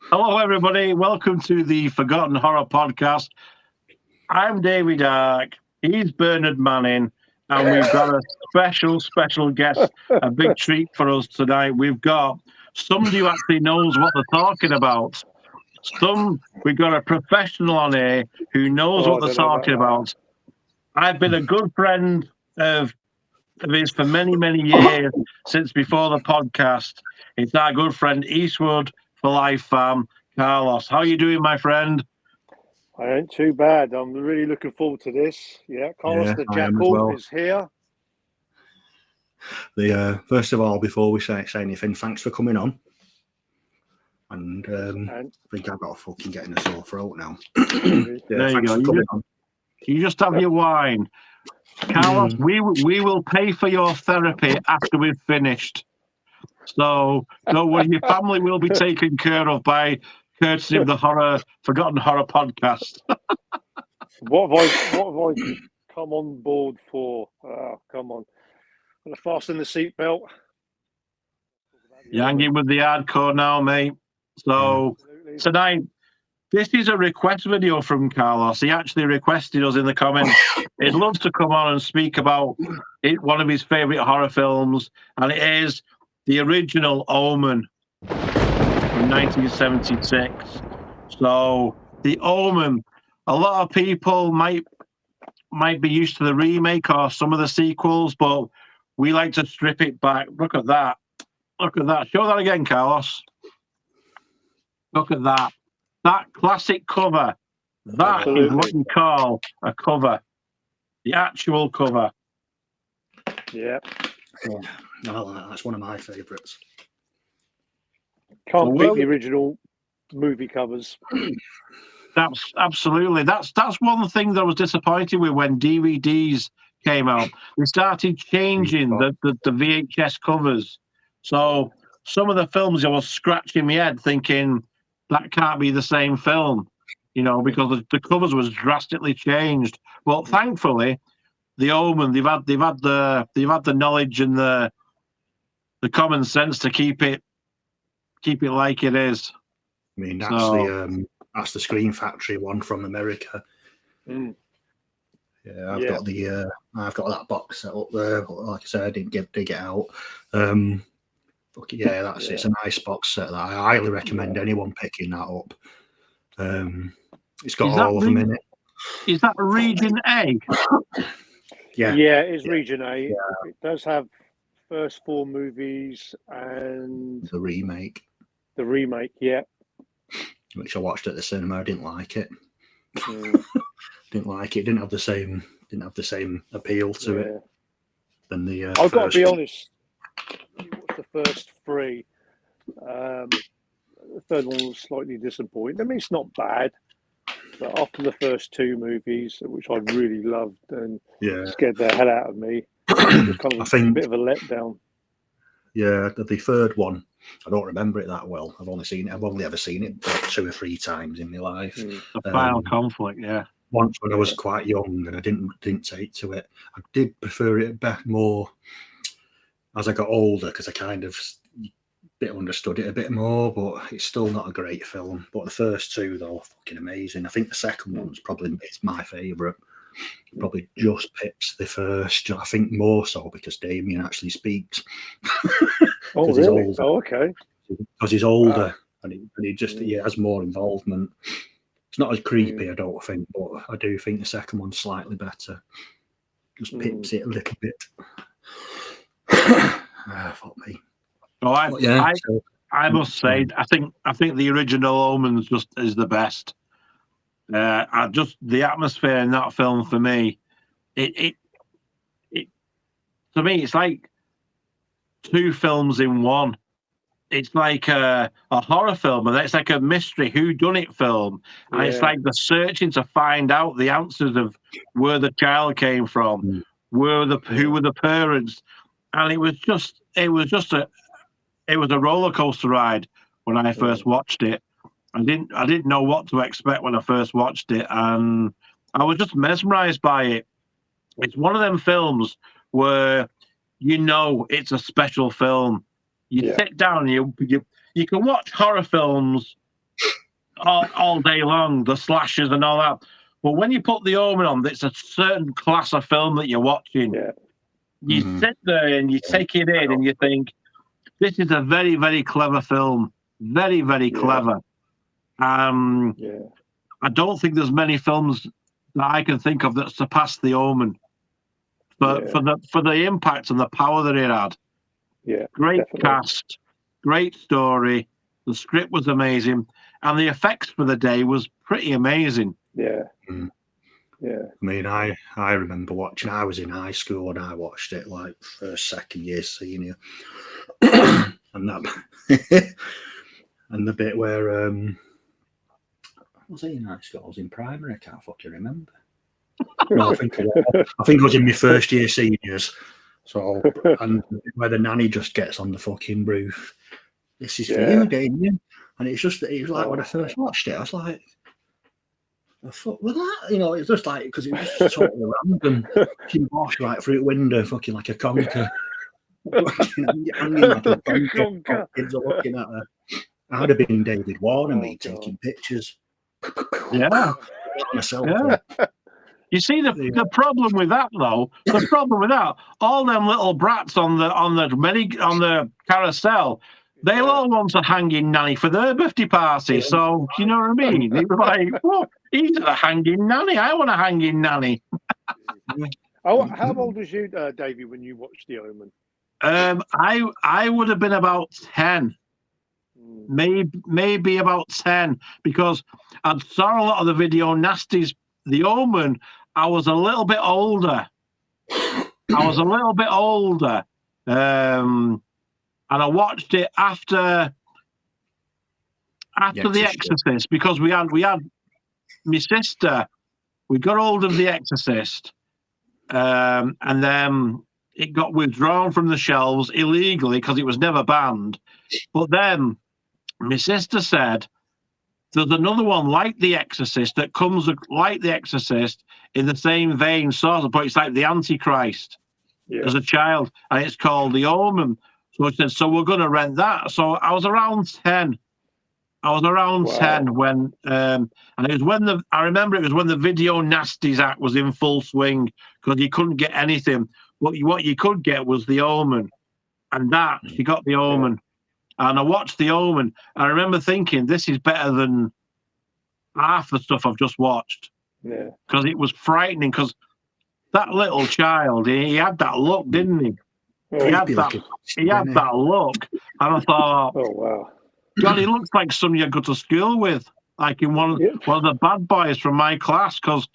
Hello, everybody. Welcome to the Forgotten Horror Podcast. I'm David Ark. He's Bernard Manning. And we've got a special guest, a big treat for us tonight. We've got somebody who actually knows what they're talking about. We've got a professional on here who knows what they're talking about. I've been a good friend of his for many years, since before the podcast. It's our good friend Eastwood for Life fam, Carlos. How are you doing, my friend? I ain't too bad. I'm really looking forward to this. Yeah, Carlos the Jackal is here. First of all, before we say anything, thanks for coming on. And I think I've got to fucking get in a sore throat now. There you go. You just have your wine. Carlos, we will pay for your therapy after we've finished. So don't worry, your family will be taken care of by courtesy of the Forgotten Horror Podcast. What have I come on board for? Oh, come on. I'm going to fasten the seatbelt. You're hanging with the hardcore now, mate. So tonight, this is a request video from Carlos. He actually requested us in the comments. He'd love to come on and speak about one of his favourite horror films, and it is the original Omen from 1976. So the Omen, a lot of people might be used to the remake or some of the sequels, but we like to strip it back. Look at that. Look at that. Show that again, Carlos. Look at that. That classic cover. That is what you call a cover. The actual cover. Yeah. That's one of my favourites. Can't beat the original movie covers. That's absolutely. That's one thing that I was disappointed with when DVDs came out. They started changing the VHS covers. So some of the films I was scratching my head thinking that can't be the same film, because the covers was drastically changed. But thankfully, the Omen, they've had the knowledge and the common sense to keep it like it is. I mean, that's the Screen Factory one from America. Mm. Yeah, I've got that box set up there. Like I said, I didn't dig it out. It's a nice box set that I highly recommend anyone picking that up. It's got all of them in it. Is that Region A? Yeah, it is Region A. Yeah. It does have first 4 movies and the remake. The remake, yeah. Which I watched at the cinema. I didn't like it. Didn't like it. Didn't have the same appeal to it than the. I've got to be honest. You watched the first 3. The third one was slightly disappointing. I mean, it's not bad, but after the first 2 movies, which I really loved and scared the hell out of me, it was kind of a bit of a letdown. Yeah, the third one, I don't remember it that well. I've only ever seen it like 2 or 3 times in my life. The final conflict, yeah. Once when I was quite young and I didn't take to it. I did prefer it back more as I got older because I kind of understood it a bit more, but it's still not a great film. But the first 2, though, are fucking amazing. I think the second one's probably my favourite. Probably just pips the first. I think more so because Damien actually speaks. Oh, really? Okay. Because he's older and he has more involvement. It's not as creepy, I don't think, but I do think the second one's slightly better. Just pips it a little bit. Fuck me. Oh, I must say, I think the original Omen's just is the best. The atmosphere in that film for me, it to me, it's like 2 films in one. It's like a horror film, and it's like a mystery whodunit film, and it's like the searching to find out the answers of where the child came from, who were the parents, and it was a roller coaster ride when I first watched it. I didn't know what to expect when I first watched it, and I was just mesmerized by it. It's one of them films where it's a special film. You sit down and you can watch horror films all day long, the slashers and all that. But when you put The Omen on, it's a certain class of film that you're watching. Yeah. You sit there and you take it in and you think, this is a very, very clever film. Very, very clever. I don't think there's many films that I can think of that surpass The Omen. But for the impact and the power that it had. Yeah. Great definitely. cast, great story. The script was amazing. And the effects for the day was pretty amazing. Yeah. I mean, I remember watching. I was in high school and I watched it like first, second year, senior, and that, and the bit where was I in high school? I was in primary. I can't fucking remember. No, I think I was in my first year seniors. So, and where the nanny just gets on the fucking roof. This is for you, Damien. And it was like when I first watched it, I was like, the fuck was that? You know, it's just like, because it was just totally random. She walks right through the window, fucking like a conker. Hanging like a conker. Kids are looking at her. I'd have been David Warner, taking pictures. Yeah. You see the problem with that though. The problem with that, all them little brats on the carousel, they all want a hanging nanny for their birthday party. So you know what I mean? It was like, look, he's a hanging nanny. I want a hanging nanny. How old was you, Davey, when you watched The Omen? I would have been about 10. Maybe about 10, because I saw a lot of the video nasties. The Omen, I was a little bit older. And I watched it after The Exorcist, because we had my sister. We got hold of The Exorcist, and then it got withdrawn from the shelves illegally because it was never banned. But then my sister said, there's another one like The Exorcist that comes like The Exorcist in the same vein, sort of, but it's like the Antichrist as a child, and it's called The Omen. So she said, so we're going to rent that. So I was around 10. 10 when, and it was when I remember it was when the Video Nasties Act was in full swing, because you couldn't get anything. But what you could get was The Omen, and that you got The Omen. And I watched The Omen. I remember thinking, this is better than half the stuff I've just watched. Yeah. Because it was frightening, because that little child, he had that look, didn't he? He had that look. And I thought, oh, wow. God, he looks like somebody I go to school with, like in one of the bad boys from my class, because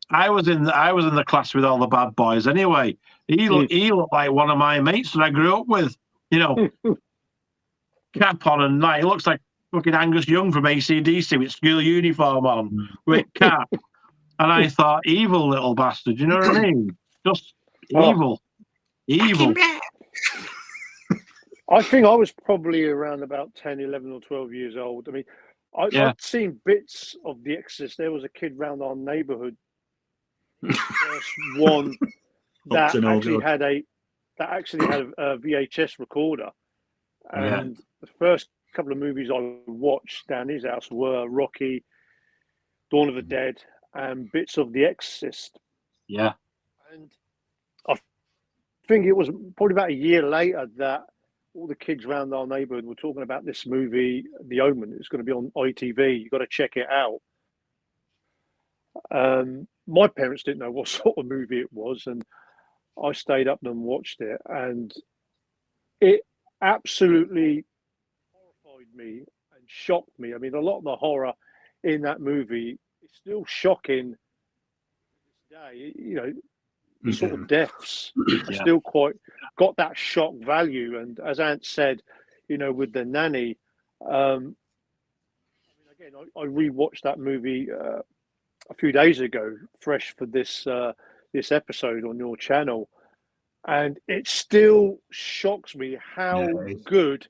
I was in the class with all the bad boys anyway. He looked like one of my mates that I grew up with, you know. Cap on and he looks like fucking Angus Young from AC/DC with school uniform on with cap. And I thought, evil little bastard, you know what I mean? Just evil. I think I was probably around about 10, 11 or 12 years old. I mean, I'd seen bits of The Exorcist. There was a kid round our neighbourhood, first one that actually had a VHS recorder. And the first couple of movies I watched down his house were Rocky, Dawn of the Dead, and bits of The Exorcist. Yeah. And I think it was probably about a year later that all the kids around our neighbourhood were talking about this movie, The Omen. It's going to be on ITV. You've got to check it out. My parents didn't know what sort of movie it was, and I stayed up and watched it, and it absolutely horrified me and shocked me. I mean, a lot of the horror in that movie is still shocking today. You know, the sort of deaths are still quite got that shock value. And as Ant said, you know, with the nanny, I mean, again, I rewatched that movie a few days ago, fresh for this episode on your channel. And it still shocks me how good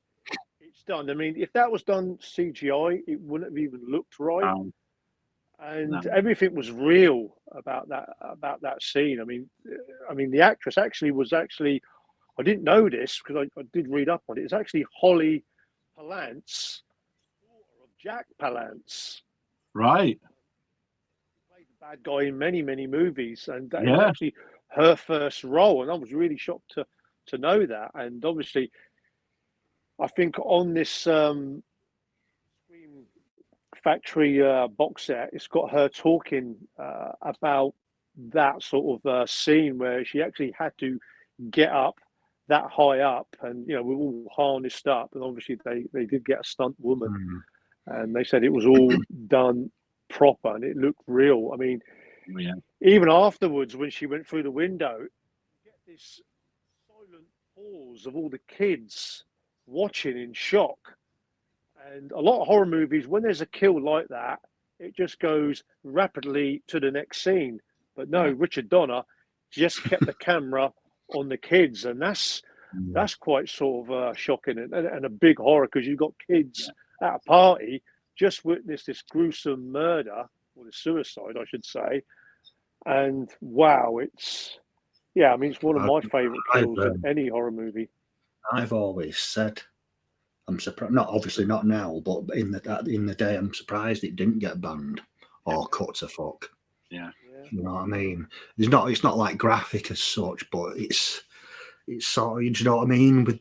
it's done. I mean, if that was done CGI, it wouldn't have even looked right. And everything was real about that scene. I mean, the actress I didn't know this because I did read up on it. It's actually Palance, daughter of Jack Palance. Right. Played the bad guy in many, many movies, and that was Yeah. actually her first role. And I was really shocked to know that. And obviously, I think on this Scream Factory box set, it's got her talking about that sort of scene where she actually had to get up that high up, and we're all harnessed up, and obviously they did get a stunt woman, and they said it was all done proper and it looked real. I mean, Yeah. even afterwards when she went through the window, you get this silent pause of all the kids watching in shock. And a lot of horror movies, when there's a kill like that, it just goes rapidly to the next scene. But no, Richard Donner just kept the camera on the kids, and that's quite sort of shocking and a big horror, because you've got kids at a party just witnessed this gruesome murder, or the suicide, I should say. And wow, it's one of my favourite kills in any horror movie. I've always said, I'm surprised. Not obviously not now, but in the day, I'm surprised it didn't get banned or cut to fuck. Yeah. You know what I mean? It's not like graphic as such, but it's sort of, you know what I mean? With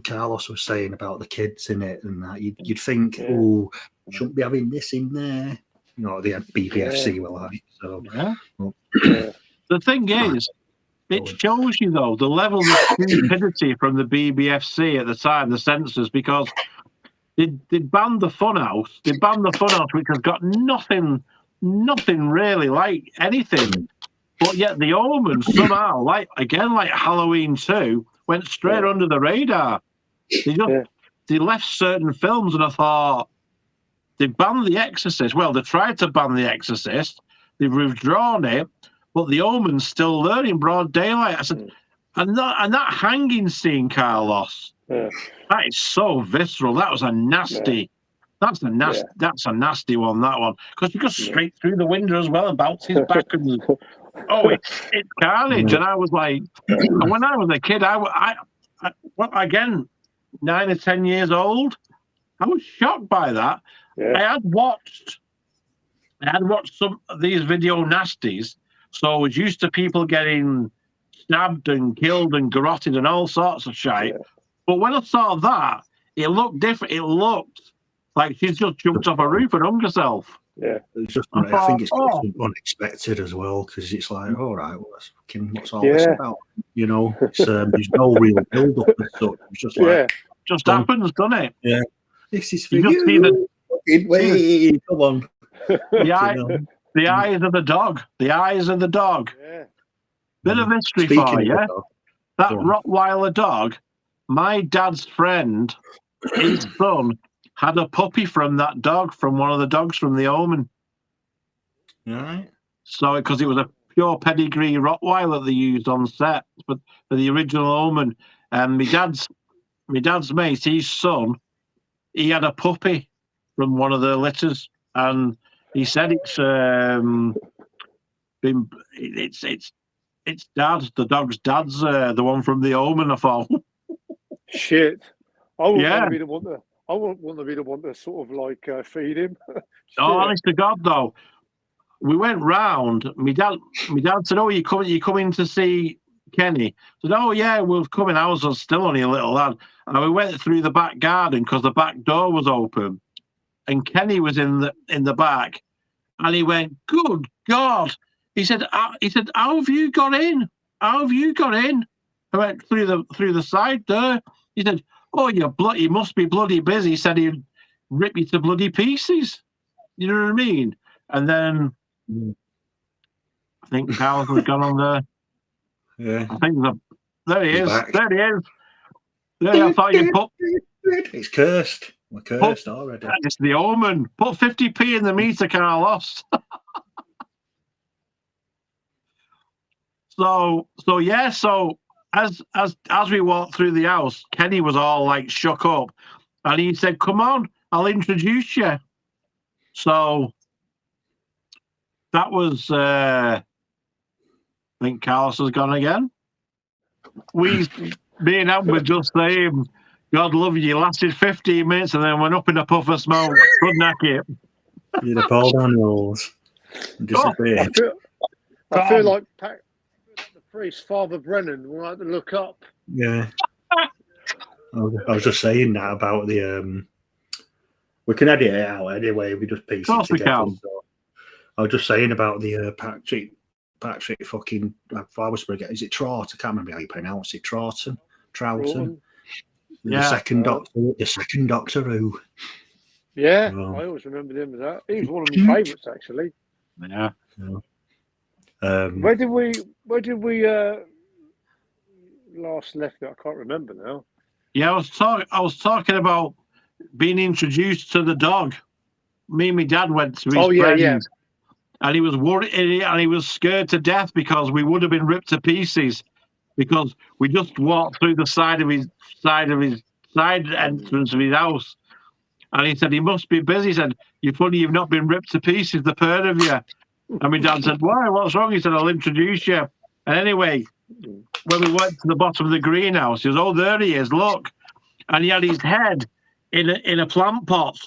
Carlos was saying about the kids in it and that, you'd think, oh, shouldn't be having this in there. You know, the BBFC were like, so. Yeah. The thing is, it shows you though the level of stupidity from the BBFC at the time, the censors, because they banned the Funhouse. They banned the Funhouse, which has got nothing really like anything. But yet the Omen somehow, like Halloween 2, went straight under the radar. They left certain films, and I thought, they banned The Exorcist. Well, they tried to ban The Exorcist. They've withdrawn it, but the Omen's still there in broad daylight. I said, and that hanging scene, Carlos, that is so visceral. That was a nasty. That's a nasty one. That one, because he goes straight through the window as well and bounces back, and it's carnage. And I was like, and when I was a kid, I again, 9 or 10 years old, I was shocked by that. I had watched some of these video nasties, so I was used to people getting stabbed and killed and garroted and all sorts of shit. But when I saw that, it looked different. It looked like she's just jumped off a roof and hung herself. Yeah, it's just, I think it's unexpected as well, because it's like, all right, well, what's all this about? You know, it's, there's no real build up as such. It's just like, just happens, doesn't it? Yeah, this is for you. Come on. The eyes of the dog. The eyes of the dog. Yeah. Bit of history for you. That Rottweiler dog, my dad's friend, his son, had a puppy from that dog, from one of the dogs from the Omen. Right. So, because it was a pure pedigree Rottweiler they used on set for the original Omen. And my dad's mate, his son, he had a puppy from one of the litters, and he said it's dad's, the dog's dad's, the one from the Omen. I thought, shit, I wouldn't want to be the one to. I wouldn't want to be the one to sort of like feed him. Oh, honest to God, though, we went round. My dad said, "Oh, you coming to see Kenny?" I said, "Oh yeah, we're coming." I was still only a little lad, and we went through the back garden because the back door was open, and Kenny was in the back, and he went, "Good God!" He said, "How have you got in? How have you got in?" I went through the side door. He said, "Oh, you must be bloody busy." He said he'd rip you to bloody pieces. You know what I mean? And then I think Carlos has gone on there. Yeah. I think there he is. Back. There he is. There, I thought you put. It's cursed. We're cursed already. It's the Omen. Put 50p in the meter, Carlos. So as we walked through the house, Kenny was all like shook up, and he said, "Come on, I'll introduce you." So that was, I think Carlos has gone again. Me and Am were just saying, God love you. You lasted 15 minutes and then went up in a puff of smoke. Good knack You'd have pulled on yours and disappeared. I feel like the priest, Father Brennan, will have to look up. Yeah. I was just saying that about the we can edit it out anyway. We just piece it together. So I was just saying about the Patrick fucking I was forgetting. Is it Troughton? I can't remember how you pronounce it. Troughton. The second Doctor Who. Yeah, I always remembered him as that. He was one of my favourites, actually. Yeah. Where did we last left it? I can't remember now. Yeah, I was talking about being introduced to the dog. Me and my dad went to his friends, and he was worried and he was scared to death because we would have been ripped to pieces because we just walked through the side entrance of his house. And he said, he must be busy. He said, you're funny, you've not been ripped to pieces, the pair of you. And my dad said, why? What's wrong? He said, I'll introduce you. And anyway, when we went to the bottom of the greenhouse, he was, oh, there he is, look. And he had his head in a plant pot.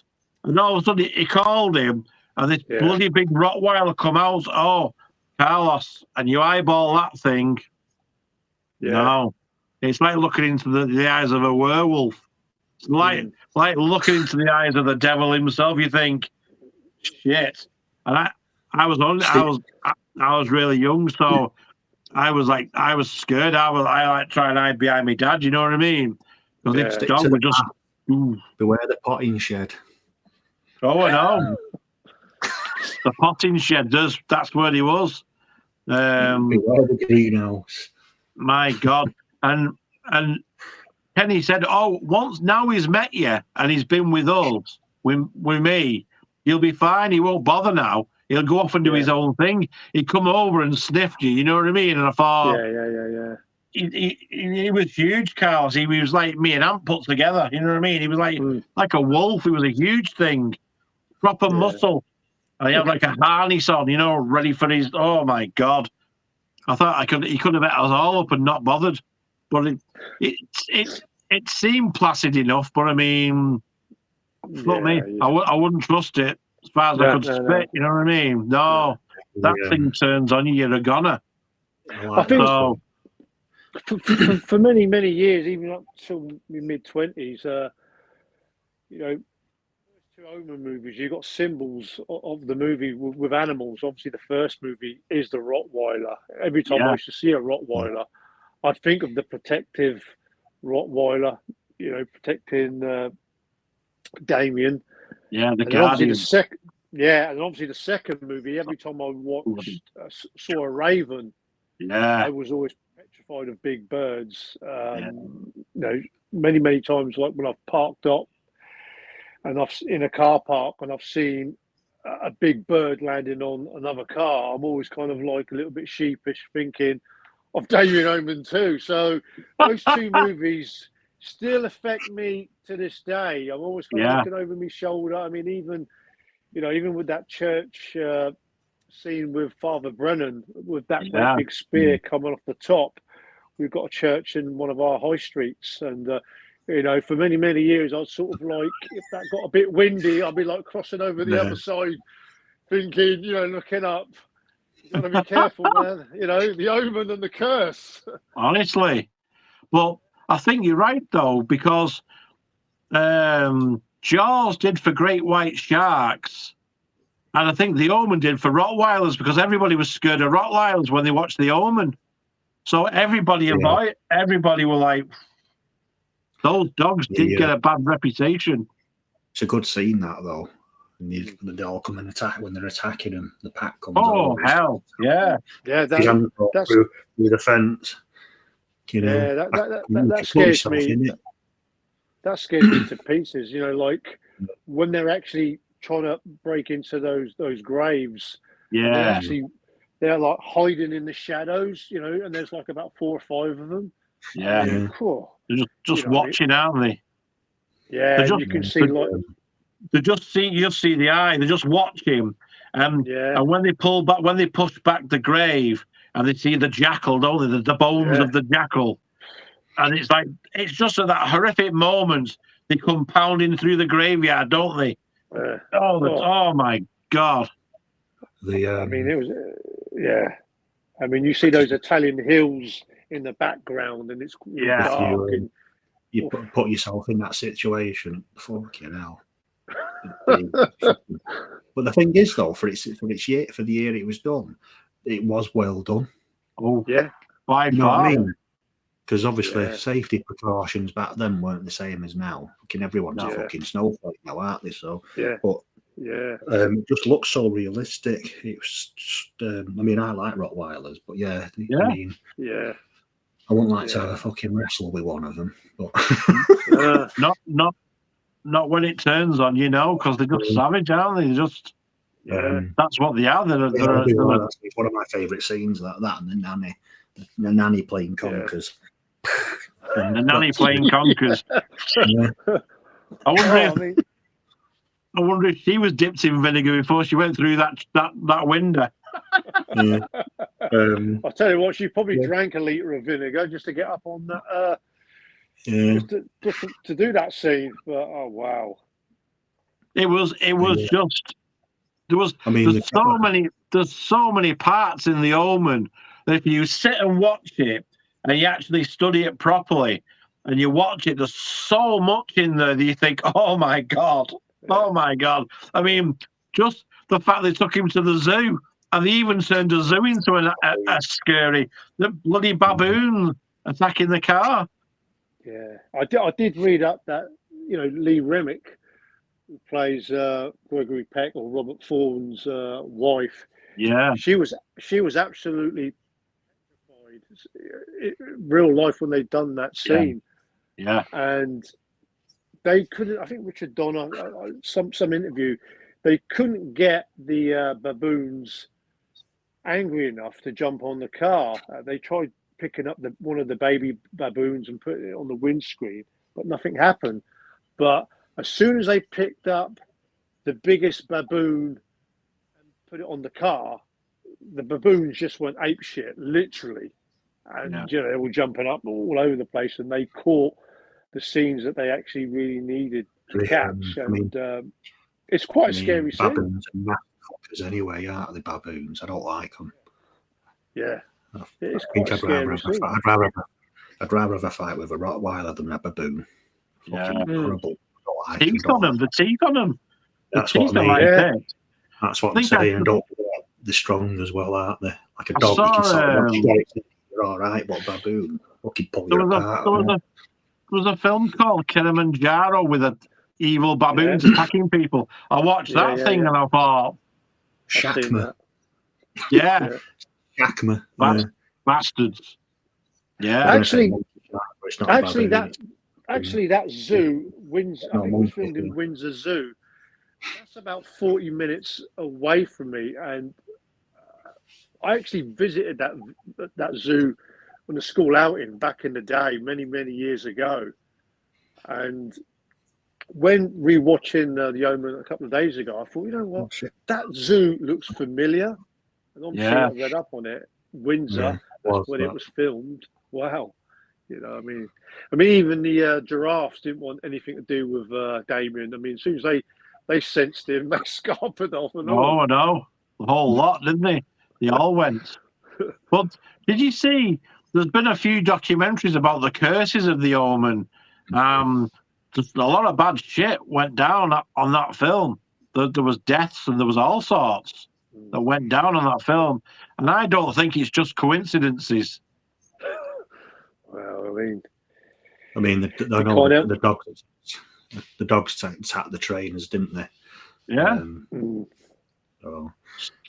And all of a sudden, he called him, and this bloody big Rottweiler come out. Oh, Carlos, and you eyeball that thing. Yeah. No. It's like looking into the eyes of a werewolf. It's like looking into the eyes of the devil himself. You think, shit. And I was really young, so I was scared. I like trying to hide behind my dad. You know what I mean? Because it's dog would just beware the potting shed. Oh, I know. The potting shed. That's where he was. Beware the greenhouse. My God, and Kenny said, "Oh, now he's met you and he's been with us, with me, he'll be fine. He won't bother now. He'll go off and do his own thing. He'd come over and sniffed you. You know what I mean?" And I thought, yeah. He was huge, Carlos. He was like me and Ant put together. You know what I mean? He was like a wolf. He was a huge thing, proper muscle, and he had like a harness on. You know, ready for his. Oh my God! I thought he could have met us all up and not bothered, but it seemed placid enough. But I mean, fuck me, I wouldn't trust it as far as I could spit. No. You know what I mean? No, that thing turns on you, you're a goner. I think so. For many years, even up till my mid-20s, you know, two Omen movies, you got symbols of the movie with animals. Obviously, the first movie is the Rottweiler. Every time I used to see a Rottweiler, I'd think of the protective Rottweiler, you know, protecting Damien. Yeah, the Guardian. And obviously the second movie, every time I saw a raven, I was always petrified of big birds. You know, many times, like when I've parked up and I've in a car park and I've seen a big bird landing on another car, I'm always kind of like a little bit sheepish, thinking of Damien Omen too. So those two movies still affect me to this day. I'm always kind of looking over my shoulder. I mean, even with that church scene with Father Brennan, with that great big spear coming off the top, we've got a church in one of our high streets, and you know, for many years, I was sort of like, if that got a bit windy, I'd be like crossing over the other side, thinking, you know, looking up. You got to be careful, man. You know, the omen and the curse. Honestly, well, I think you're right though, because Jaws did for great white sharks, and I think the Omen did for Rottweilers, because everybody was scared of Rottweilers when they watched the Omen. So everybody were like, those dogs did get a bad reputation. It's a good scene, that though. They all come and attack when they're attacking them. The pack comes. Oh hell, yeah. Through the fence. You know, that scares me. That scares me to pieces. You know, like when they're actually trying to break into those graves. Yeah. They're like hiding in the shadows. You know, and there's like about 4 or 5 of them. Yeah. They're just watching, aren't they? Yeah, you can see like. You just see the eye. They just watch him, and when they push back the grave, and they see the jackal, don't they? The bones of the jackal. And it's just at that horrific moment they come pounding through the graveyard, don't they? Oh my God! I mean, it was I mean, you see those Italian hills in the background, and it's dark. And you put yourself in that situation. Fucking hell. But the thing is, though, for the year it was done, it was well done. Oh yeah, by you know far. What I mean? Because obviously safety precautions back then weren't the same as now. Fucking everyone's a fucking snowflake now, aren't they? So but it just looks so realistic. It was just, I mean, I like Rottweilers, but I mean, I wouldn't like to have a fucking wrestle with one of them, but not when it turns on, because they're just savage, aren't they? Just that's what they are. It's one of my favourite scenes, that and the nanny playing conkers. The nanny playing conkers. I wonder if she was dipped in vinegar before she went through that window. I'll tell you what, she probably drank a litre of vinegar just to get up on that. Just to do that scene. But oh wow, it was just there's so many parts in the Omen that if you sit and watch it and you actually study it properly and you watch it, there's so much in there that you think, oh my God. I mean, just the fact they took him to the zoo and they even turned the zoo into a scary, the bloody baboon attacking the car. Yeah, I did read up that, Lee Remick, who plays Gregory Peck or Robert Thorne's wife. Yeah. She was absolutely petrified in real life when they'd done that scene. Yeah. And they couldn't, I think Richard Donner, some interview, they couldn't get the baboons angry enough to jump on the car. They tried picking up one of the baby baboons and putting it on the windscreen, but nothing happened. But as soon as they picked up the biggest baboon and put it on the car, the baboons just went apeshit, literally. And they were jumping up all over the place, and they caught the scenes that they actually really needed to catch. It's quite a scary scene. Baboons are nasty fuckers anyway, aren't they? Baboons, I don't like them. Yeah, it's I think I'd rather have a fight with a Rottweiler than a baboon. Fucking horrible. Teeth on them, the teeth on them. That's what I mean. That's what I'm saying. And they're strong as well, aren't they? Like a dog, you can sort of you're all right, but baboon, fucking pull you apart. There was a film called Kilimanjaro with evil baboons attacking people. I watched that thing and I thought, Shakma. Shakma. Bastards. Yeah. Actually, that zoo, Windsor, I think it was filmed in Windsor Zoo. That's about 40 minutes away from me, and I actually visited that zoo on a school outing back in the day, many years ago. And when rewatching the Omen a couple of days ago, I thought, you know what, that zoo looks familiar. And obviously, I read up on it. Windsor, that's when it was filmed. Wow. I mean, even the giraffes didn't want anything to do with Damien. I mean, as soon as they sensed him, they scarpered off and all. Oh, no. The whole lot, didn't they? They all went. But did you see, there's been a few documentaries about the curses of the Omen. Just a lot of bad shit went down on that film. There was deaths and there was all sorts that went down on that film. And I don't think it's just coincidences. Well, I mean, the dogs attacked the trainers, didn't they? Yeah.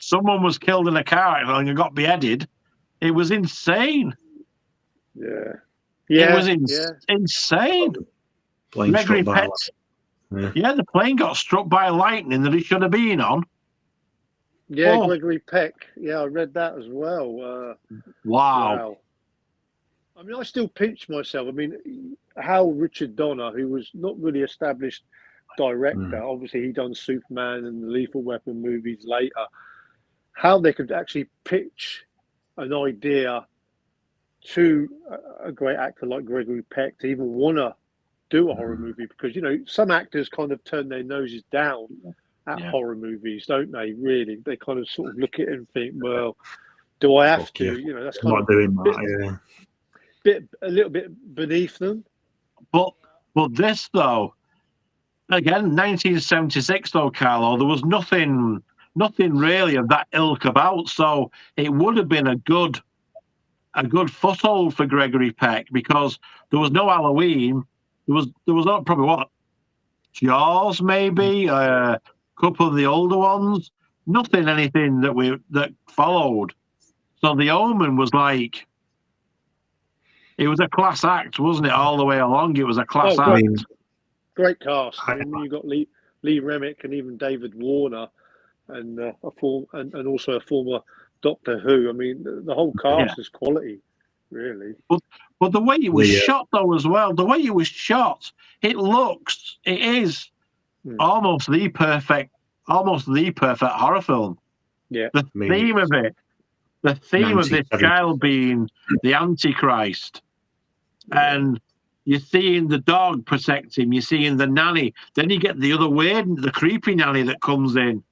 Someone was killed in a car and got beheaded. It was insane. Yeah. It was insane. Gregory Peck. The plane got struck by lightning that it should have been on. Yeah, Gregory Peck. Yeah, I read that as well. Wow. I mean, I still pinch myself. I mean, how Richard Donner, who was not really established director, obviously he done Superman and the Lethal Weapon movies later, how they could actually pitch an idea to a great actor like Gregory Peck to even want to do a horror movie, because some actors kind of turn their noses down at horror movies, don't they? Really, they kind of sort of look at it and think, well, do I have to? That's kind of doing that. a little bit beneath them. But this though, again, 1976 though, Carlo, there was nothing really of that ilk about, so it would have been a good foothold for Gregory Peck, because there was no Halloween. There was probably what, Jaws maybe, a couple of the older ones. Anything that followed. So the Omen was like, it was a class act, wasn't it? All the way along, it was a class act. Great cast. I mean, you got Lee Remick and even David Warner, and and also a former Doctor Who. I mean, the whole cast is quality, really. But the way it was shot, though, as well, the way it was shot, it is almost the perfect horror film. Yeah. The theme of it, the theme of this child being the Antichrist, and you're seeing the dog protect him, you're seeing the nanny, then you get the other weird, the creepy nanny that comes in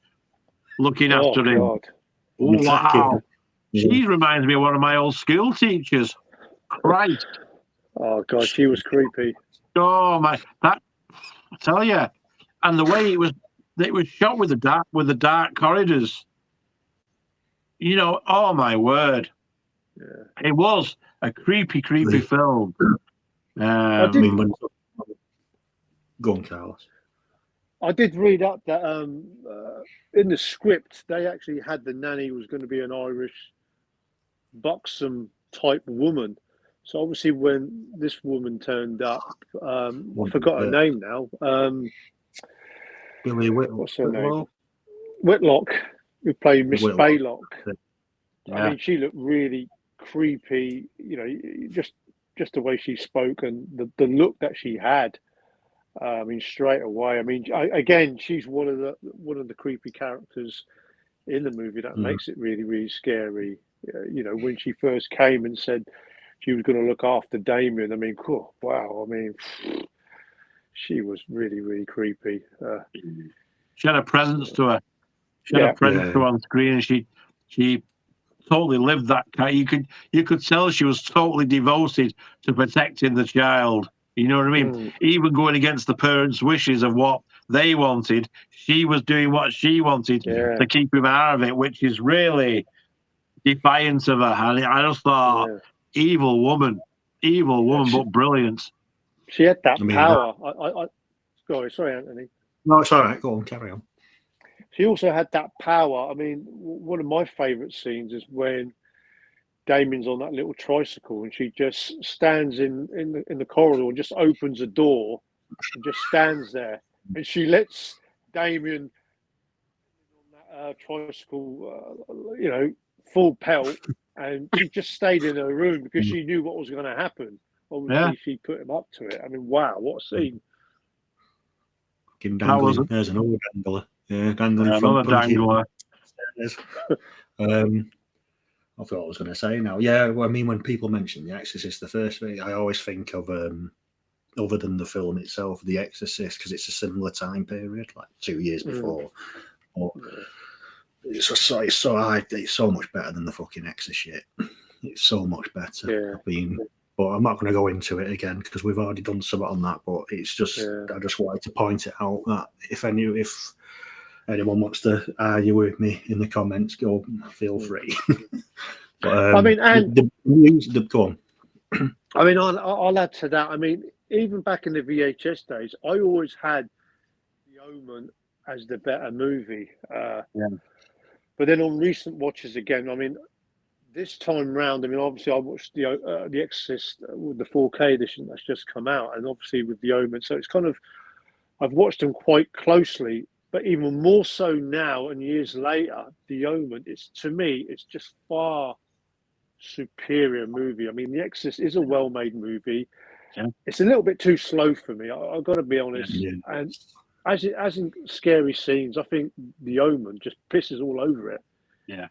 looking after him. God. Oh, wow. She reminds me of one of my old school teachers. Christ. Oh, God, she was creepy. Oh, I tell you. And the way it was shot with the dark corridors. Oh, my word. Yeah. It was a creepy film. Go on, Carlos. I did read up that in the script they actually had the nanny was going to be an Irish buxom type woman. So obviously when this woman turned up, I forgot her name now. Billy Whitlock. What's her name? Whitlock, who played Miss Baylock. Yeah. I mean, she looked really creepy. Just the way she spoke and the look that she had. I mean, straight away. I mean, again, she's one of the creepy characters in the movie that makes it really, really scary. When she first came and said she was going to look after Damien, I mean, cool, wow. I mean, she was really, really creepy. She had a presence to her. She had a presence to her on screen, and she totally lived that. You could tell she was totally devoted to protecting the child. You know what I mean? Even going against the parents' wishes of what they wanted, she was doing what she wanted to keep him out of it, which is really defiant of her. And I just thought, evil woman, but brilliant. She had that power. Sorry, Anthony. No, it's all right. Go on, carry on. She also had that power. I mean, one of my favourite scenes is when Damien's on that little tricycle and she just stands in the corridor and just opens a door and just stands there, and she lets Damien on that tricycle, full pelt, and she just stayed in her room because she knew what was going to happen. Obviously, she put him up to it. I mean, wow, what a scene! There's an old dangler. Yeah, dangling from another dangler. I thought I was going to say now. Yeah, well, I mean, when people mention The Exorcist, the first thing I always think of, other than the film itself, The Exorcist, because it's a similar time period, like 2 years before. But it's so much better than the fucking Exorcist shit. It's so much better. Yeah. But I'm not going to go into it again because we've already done something on that. But it's just, I just wanted to point it out that if anyone wants to argue with me in the comments, go feel free. But, I mean, and go on. I mean, I'll add to that. I mean, even back in the VHS days, I always had The Omen as the better movie. But then on recent watches again, I mean, this time round, I mean, obviously I watched The Exorcist with the 4K edition that's just come out, and obviously with The Omen. So it's kind of, I've watched them quite closely, but even more so now and years later, The Omen, to me, it's just far superior movie. I mean, The Exorcist is a well-made movie. Yeah. It's a little bit too slow for me. I've got to be honest. Yeah. And as in scary scenes, I think The Omen just pisses all over it. Yeah.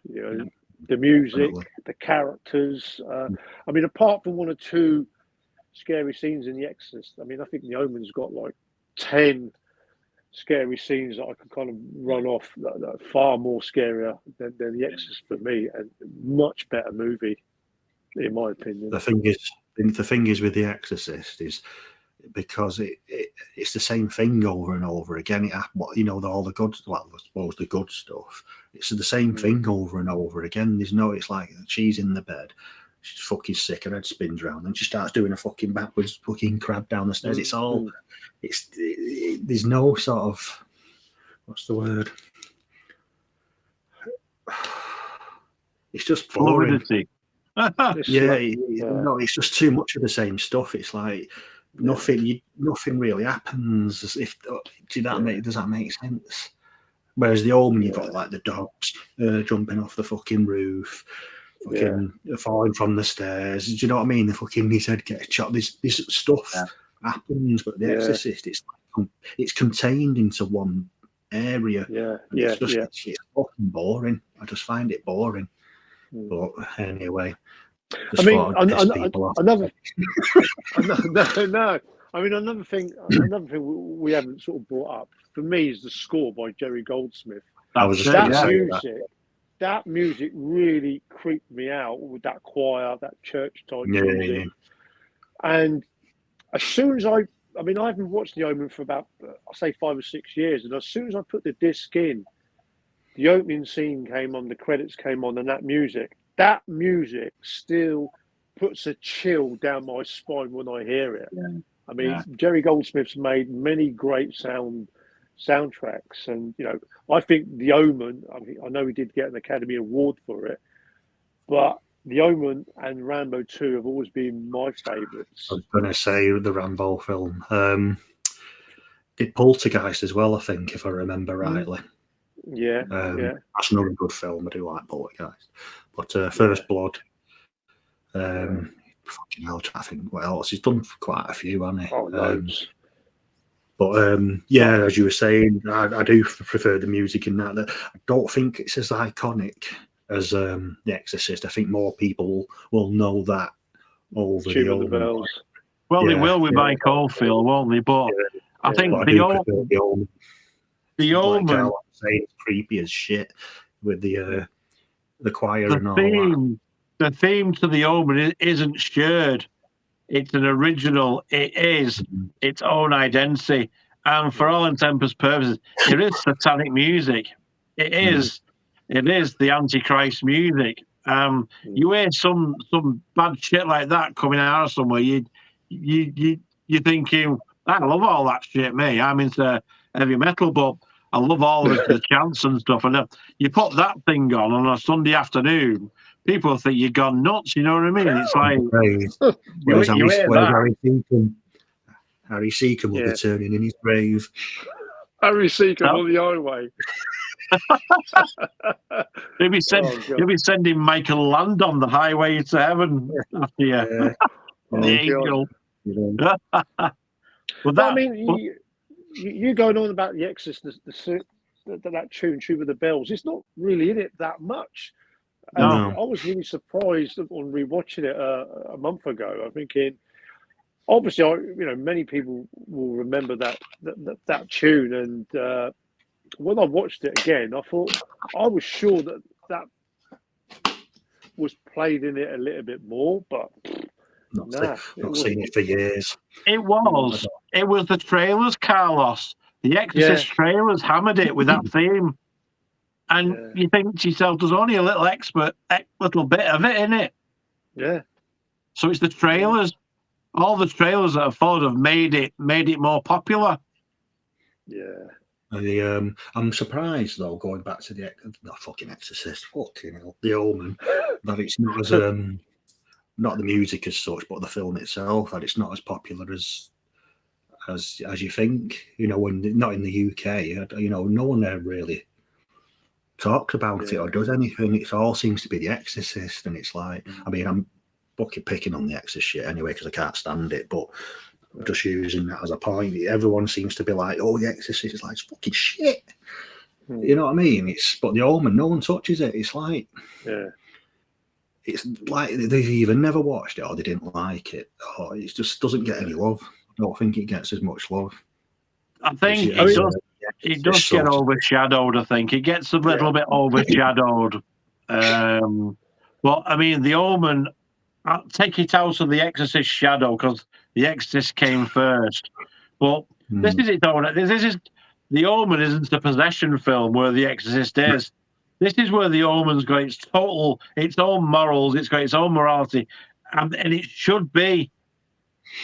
The music, Definitely. the characters. I mean, apart from one or two scary scenes in The Exorcist, I mean, I think The Omen's got like 10 scary scenes that I could kind of run off that are far more scarier than The Exorcist for me, and much better movie, in my opinion. The thing is with The Exorcist is because it's the same thing over and over again. All the good, well, I suppose the good stuff. It's the same thing over and over again. It's like she's in the bed, she's fucking sick, her head spins around, and she starts doing a fucking backwards fucking crab down the stairs. It's all, there's no sort of, what's the word? It's just boring. Fluidity. It's just too much of the same stuff. It's like nothing really happens. Does that make sense? Whereas The Omen, you've got like the dogs jumping off the fucking roof, fucking falling from the stairs. Do you know what I mean? The fucking his head gets chopped. This stuff happens, but The Exorcist, it's contained into one area. It's fucking boring. I just find it boring. But anyway, I mean, another thing we haven't sort of brought up for me is the score by Jerry Goldsmith. That music really creeped me out with that choir, that church type music. And as soon as I haven't watched The Omen for about, I'll say 5 or 6 years, and as soon as I put the disc in, the opening scene came on, the credits came on, and that music still puts a chill down my spine when I hear it. I mean, Jerry Goldsmith's made many great soundtracks, and I think The Omen, I know he did get an Academy Award for it, but The Omen and Rambo 2 have always been my favourites. I was going to say the Rambo film. Did Poltergeist as well, I think, if I remember rightly. That's another good film. I do like Poltergeist. But First Blood, fucking hell, I think what else? He's done quite a few, hasn't he? Loads. But as you were saying, I do prefer the music in that. I don't think it's as iconic as The Exorcist. I think more people will know that over the bells. Well, they will with Mike Oldfield, won't they? But I think The Omen. Like it's creepy as shit with the choir and all that. The theme to The Omen isn't shared. It's an original. It is its own identity. And for all intents and purposes, it is satanic music. It is the Antichrist music. You hear some bad shit like that coming out of somewhere, you're thinking, I love all that shit, me. I'm into heavy metal, but I love all of the chants and stuff. And you put that thing on a Sunday afternoon, people think you've gone nuts. You know what I mean? It's like Harry Seacombe will be turning in his grave. Harry Seacombe on the highway. You'll be sending Michael Land on the highway to heaven after you. The angel. I mean, you going on about The Exorcist, that tune with the bells, it's not really in it that much. No. I was really surprised on rewatching it a month ago. I'm thinking, obviously, many people will remember that tune, and when I watched it again, I was sure that was played in it a little bit more, but not seen it for years. It was the trailers, Carlos. The Exorcist trailers hammered it with that theme. And you think to yourself, there's only a little bit of it in it. Yeah. So it's the trailers. All the trailers that have followed have made it more popular. Yeah. I'm surprised though, going back to the fucking Exorcist, fucking hell, The Omen, that it's not as not the music as such, but the film itself, that it's not as popular as you think. When not in the UK, no one there really talks about it or does anything. It all seems to be The Exorcist, and it's like, I mean, I'm fucking picking on The Exorcist shit anyway because I can't stand it, but I'm just using that as a point. Everyone seems to be like, oh, The Exorcist is like, it's fucking shit. You know what I mean? But The Omen, no one touches it. It's like, it's like they've either never watched it or they didn't like it. Or it just doesn't get any love. I don't think it gets as much love. I think it does get overshadowed. I think it gets a little bit overshadowed. But I mean, The Omen, I'll take it out of The Exorcist shadow because The Exorcist came first. But this is its own. This is The Omen isn't a possession film where The Exorcist is. This is where The Omen's got its own morals. It's got its own morality, and it should be.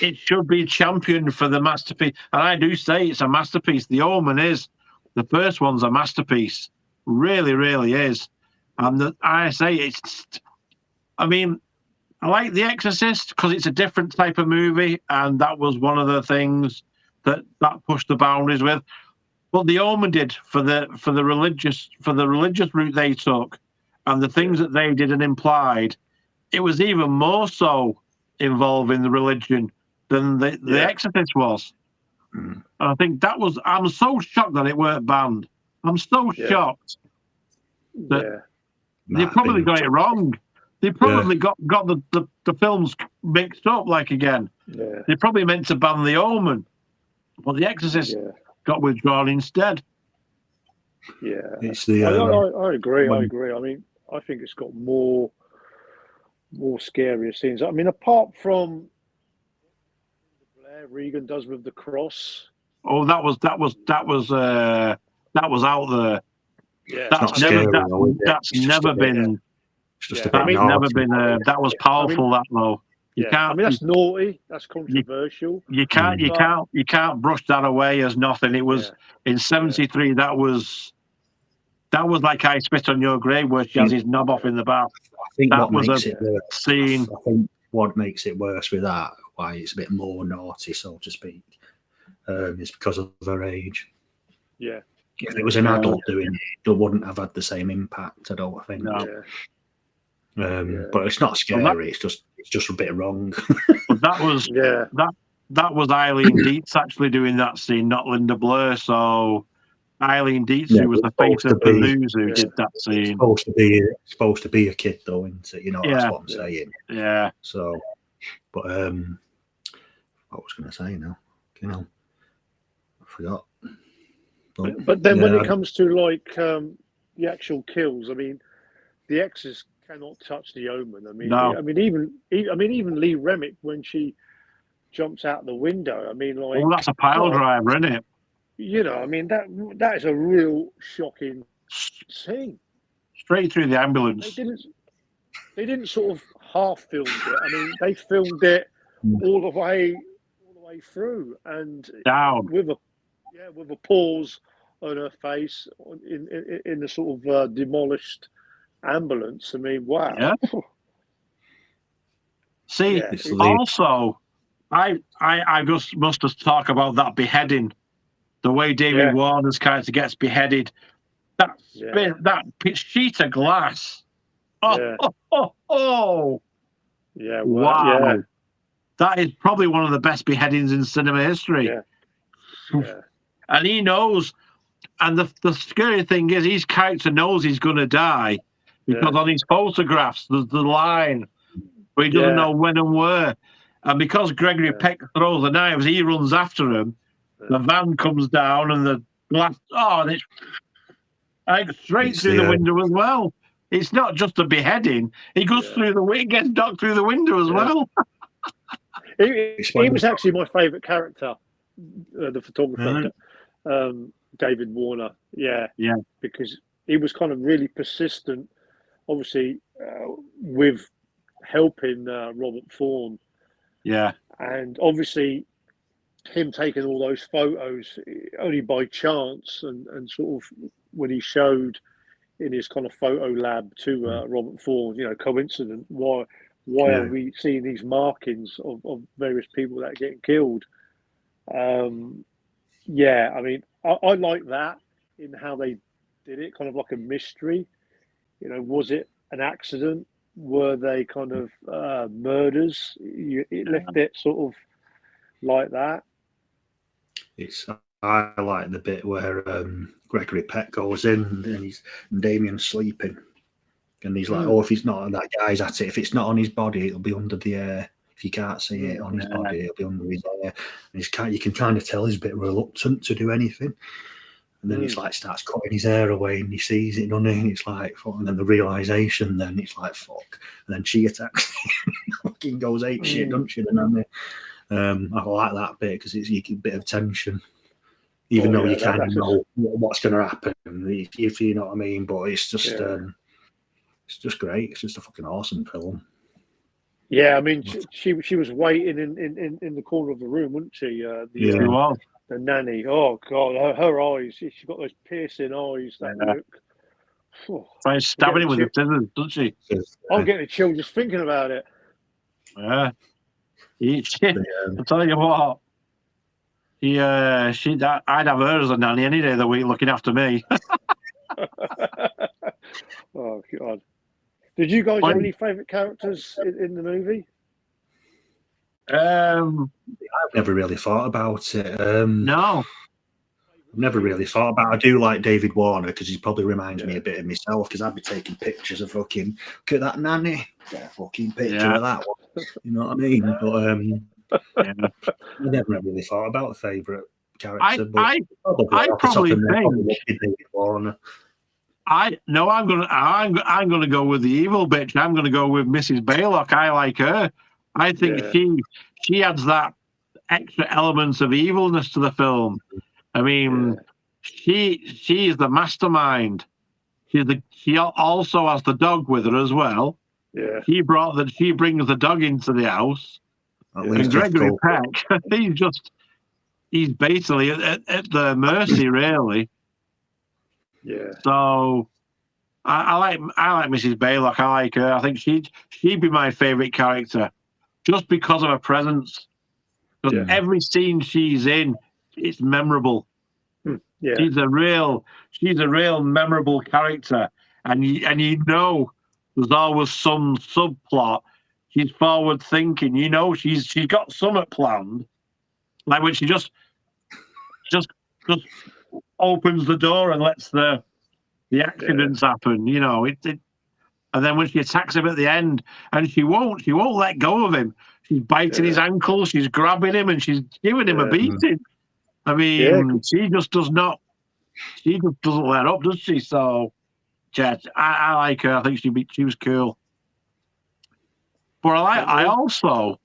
It should be championed for the masterpiece. And I do say it's a masterpiece. The Omen is. The first one's a masterpiece. Really, really is. And I say it's... I mean, I like The Exorcist because it's a different type of movie. And that was one of the things that pushed the boundaries with. But The Omen did for the religious route they took and the things that they did and implied. It was even more so involving the religion than the Exorcist was. And I think I'm so shocked that it weren't banned. I'm so shocked that they probably got it wrong. They probably got the films mixed up again. Yeah. They probably meant to ban The Omen, but The Exorcist got withdrawn instead. Yeah. It's the, I agree. I agree. I mean, I think it's got more scarier scenes. I mean, apart from Blair Regan does with the cross. Oh, that was out there. Yeah, that's never been. That was powerful. Though. I mean, that's naughty. That's controversial. You can't brush that away as nothing. It was in '73. That was like I Spit on Your Grave, where she has his knob off in the bath. I think that was a scene. I think what makes it worse with that, why it's a bit more naughty, so to speak, is because of her age. Yeah. If it was an adult doing it, it wouldn't have had the same impact, I don't think. No. But it's not scary. It's just a bit wrong. But that was that was Eileen Dietz actually doing that scene, not Linda Blair. So Eileen Dietz, who was the face of the news, who did that scene. It's supposed to be a kid, though, isn't it? You know, that's what I'm saying. Yeah. So, but what was I going to say now? I forgot. But then when it comes to the actual kills, I mean, the Exorcist cannot touch The Omen. I mean, no. I mean, even Lee Remick when she jumps out the window. I mean, that's a pile driver, isn't it? You know, I mean that is a real shocking scene. Straight through the ambulance. They didn't sort of half film it. I mean, they filmed it all the way through and down with a pause on her face in the sort of demolished ambulance. I mean, wow. Yeah. See, also, I just must have talk about that beheading. The way David Warner's character gets beheaded. That sheet of glass. Oh. Yeah. Wow. Yeah. That is probably one of the best beheadings in cinema history. Yeah. And he knows. And the scary thing is, his character knows he's going to die because on his photographs, there's the line where he doesn't know when and where. And because Gregory Peck throws the knives, he runs after him. The van comes down and the glass. And it's straight through the window as well. It's not just a beheading. He goes through the window, gets knocked through the window as well. He was actually my favourite character, the photographer, David Warner. Yeah, because he was kind of really persistent, obviously, with helping Robert Thorne. Yeah, and obviously him taking all those photos only by chance, and sort of when he showed in his kind of photo lab to Robert Thorne, coincident. Why are we seeing these markings of various people that are getting killed? I mean, I like that in how they did it, kind of like a mystery. Was it an accident? Were they kind of murders? It left it sort of like that. I like the bit where Gregory Peck goes in and Damien's sleeping, And he's like, oh, if he's not, that guy's at it. If it's not on his body, it'll be under the air. If you can't see it on his body, it'll be under his hair. And you can kind of tell he's a bit reluctant to do anything. And then it's like starts cutting his hair away, and he sees it, doesn't he? And it's like, fuck. And then the realization, then it's like, fuck. And then she attacks him, fucking goes ape shit, doesn't she? And I like that bit because it's a bit of tension, even though you kind of know what's going to happen, if you know what I mean. But it's just great. It's just a fucking awesome film. Yeah, I mean, she was waiting in the corner of the room, wasn't she? The nanny. Oh God, her eyes. She got those piercing eyes. That look. She's stabbing him with the scissors, doesn't she? I'm getting a chill just thinking about it. Yeah. I'll tell you what. I'd have her as a nanny any day of the week, looking after me. Oh God. Did you guys have any favourite characters in the movie? I've never really thought about it. No. I've never really thought about it. I do like David Warner because he probably reminds me a bit of myself because I'd be taking pictures of fucking, look at that nanny. Get a fucking picture of that one. You know what I mean? But I never really thought about a favourite character. I probably think David Warner. I'm gonna go with the evil bitch. I'm gonna go with Mrs. Baylock. I like her. I think she adds that extra elements of evilness to the film. I mean, she is the mastermind. She also has the dog with her as well. Yeah. She brings the dog into the house. And Gregory Peck, he's basically at the mercy, really. Yeah. So I like Mrs. Baylock. I like her. I think she'd be my favourite character, just because of her presence. Because every scene she's in, it's memorable. Yeah. She's a real memorable character, and you know there's always some subplot. She's forward thinking. You know she's got something planned, like when she just opens the door and lets the accidents happen. You know it. And then when she attacks him at the end, and she won't let go of him. She's biting his ankle, she's grabbing him, and she's giving him a beating. I mean, she just doesn't let up, does she? So, I like her. I think she was cool. But I also,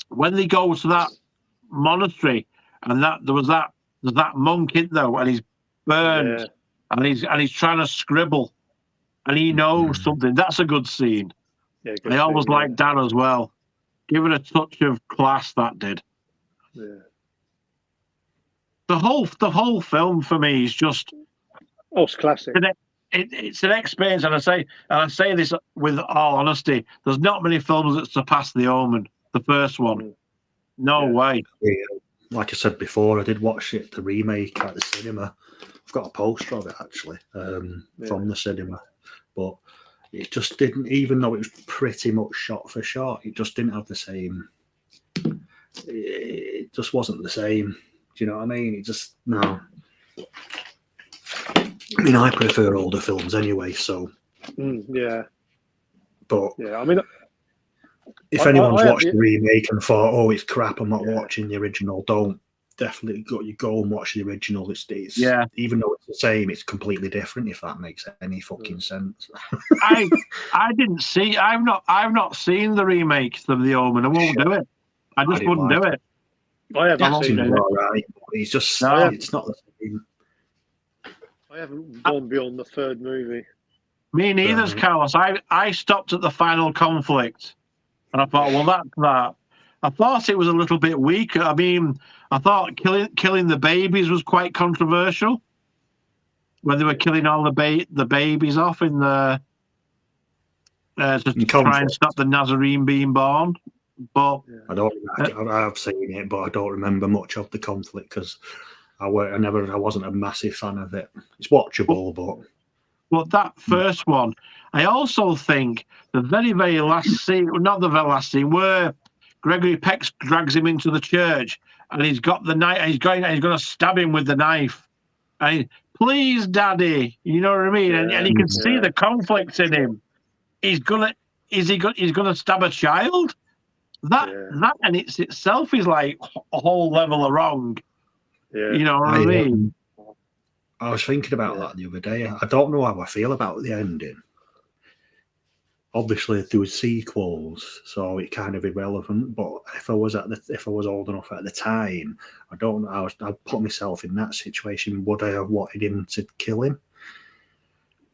when they go to that monastery, and there's that monk in there, and he's burned, and he's trying to scribble, and he knows something. That's a good scene. Yeah, I always liked that as well. Give it a touch of class, that did. Yeah. The whole film for me is just. Oh, it's classic. It's an experience, and I say this with all honesty. There's not many films that surpass The Omen, the first one. No way. Yeah. Like I said before, I did watch it, the remake at the cinema. I've got a poster of it actually from the cinema, but it just didn't. Even though it was pretty much shot for shot, it just didn't have the same. It just wasn't the same. Do you know what I mean? It just no. I mean, I prefer older films anyway, so. But I mean, if anyone's watched the remake and thought, "Oh, it's crap," I'm not watching the original. Don't definitely go and watch the original. It's even though it's the same, it's completely different. If that makes any fucking sense. I didn't see. I've not seen the remakes of The Omen. I won't do it. I just wouldn't do it. I haven't seen it. All right. It's just it's not the same. I haven't gone beyond the third movie. Me neither, Carlos. I stopped at the final conflict, and I thought, well, that's that. I thought it was a little bit weak. I mean, I thought killing the babies was quite controversial when they were killing all the babies off in the to try and stop the Nazarene being born. But I've seen it, but I don't remember much of the conflict because I wasn't a massive fan of it. It's watchable, but that first one, I also think the very, very last scene, not the very last scene, where Gregory Peck drags him into the church and he's got the knife, he's going to stab him with the knife. And please, Daddy, you know what I mean? And you can see the conflict in him. he's gonna stab a child. That and itself is like a whole level of wrong. Yeah. You know what I mean? I was thinking about that the other day. I don't know how I feel about the ending. Obviously, there was sequels, so it's kind of irrelevant. But if I was old enough at the time, I don't know. I'd put myself in that situation. Would I have wanted him to kill him?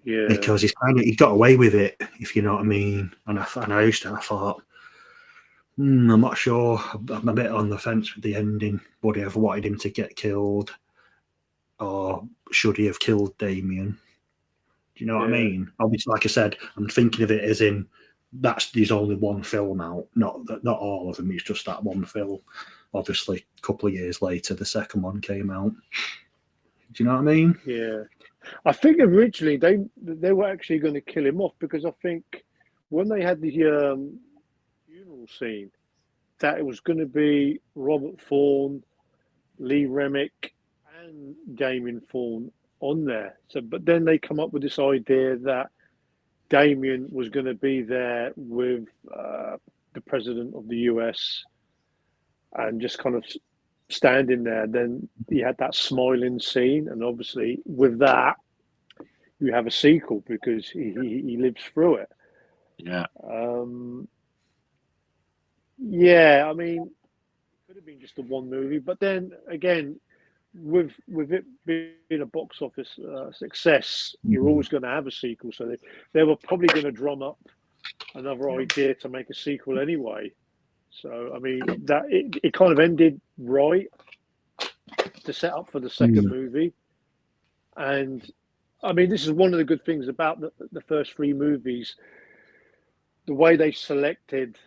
Yeah. Because he got away with it, if you know what I mean. And I thought, I'm not sure. I'm a bit on the fence with the ending. Would I have wanted him to get killed, or should he have killed Damien? Do you know what I mean? Obviously, like I said, I'm thinking of it as in there's only one film out, not all of them. It's just that one film. Obviously, a couple of years later, the second one came out. Do you know what I mean? Yeah. I think originally they were actually going to kill him off, because I think when they had the funeral scene, that it was going to be Robert Thorne, Lee Remick, and Damien Thorne on there. So, but then they come up with this idea that Damien was going to be there with the president of the US and just kind of standing there. Then you had that smiling scene, and obviously with that, you have a sequel because he lives through it. Yeah. Yeah, I mean, it could have been just a one movie, but then again, with it being a box office success, you're always going to have a sequel. So they were probably going to drum up another idea to make a sequel anyway. So I mean, that it kind of ended right to set up for the second movie. And I mean, this is one of the good things about the first three movies. The way they selected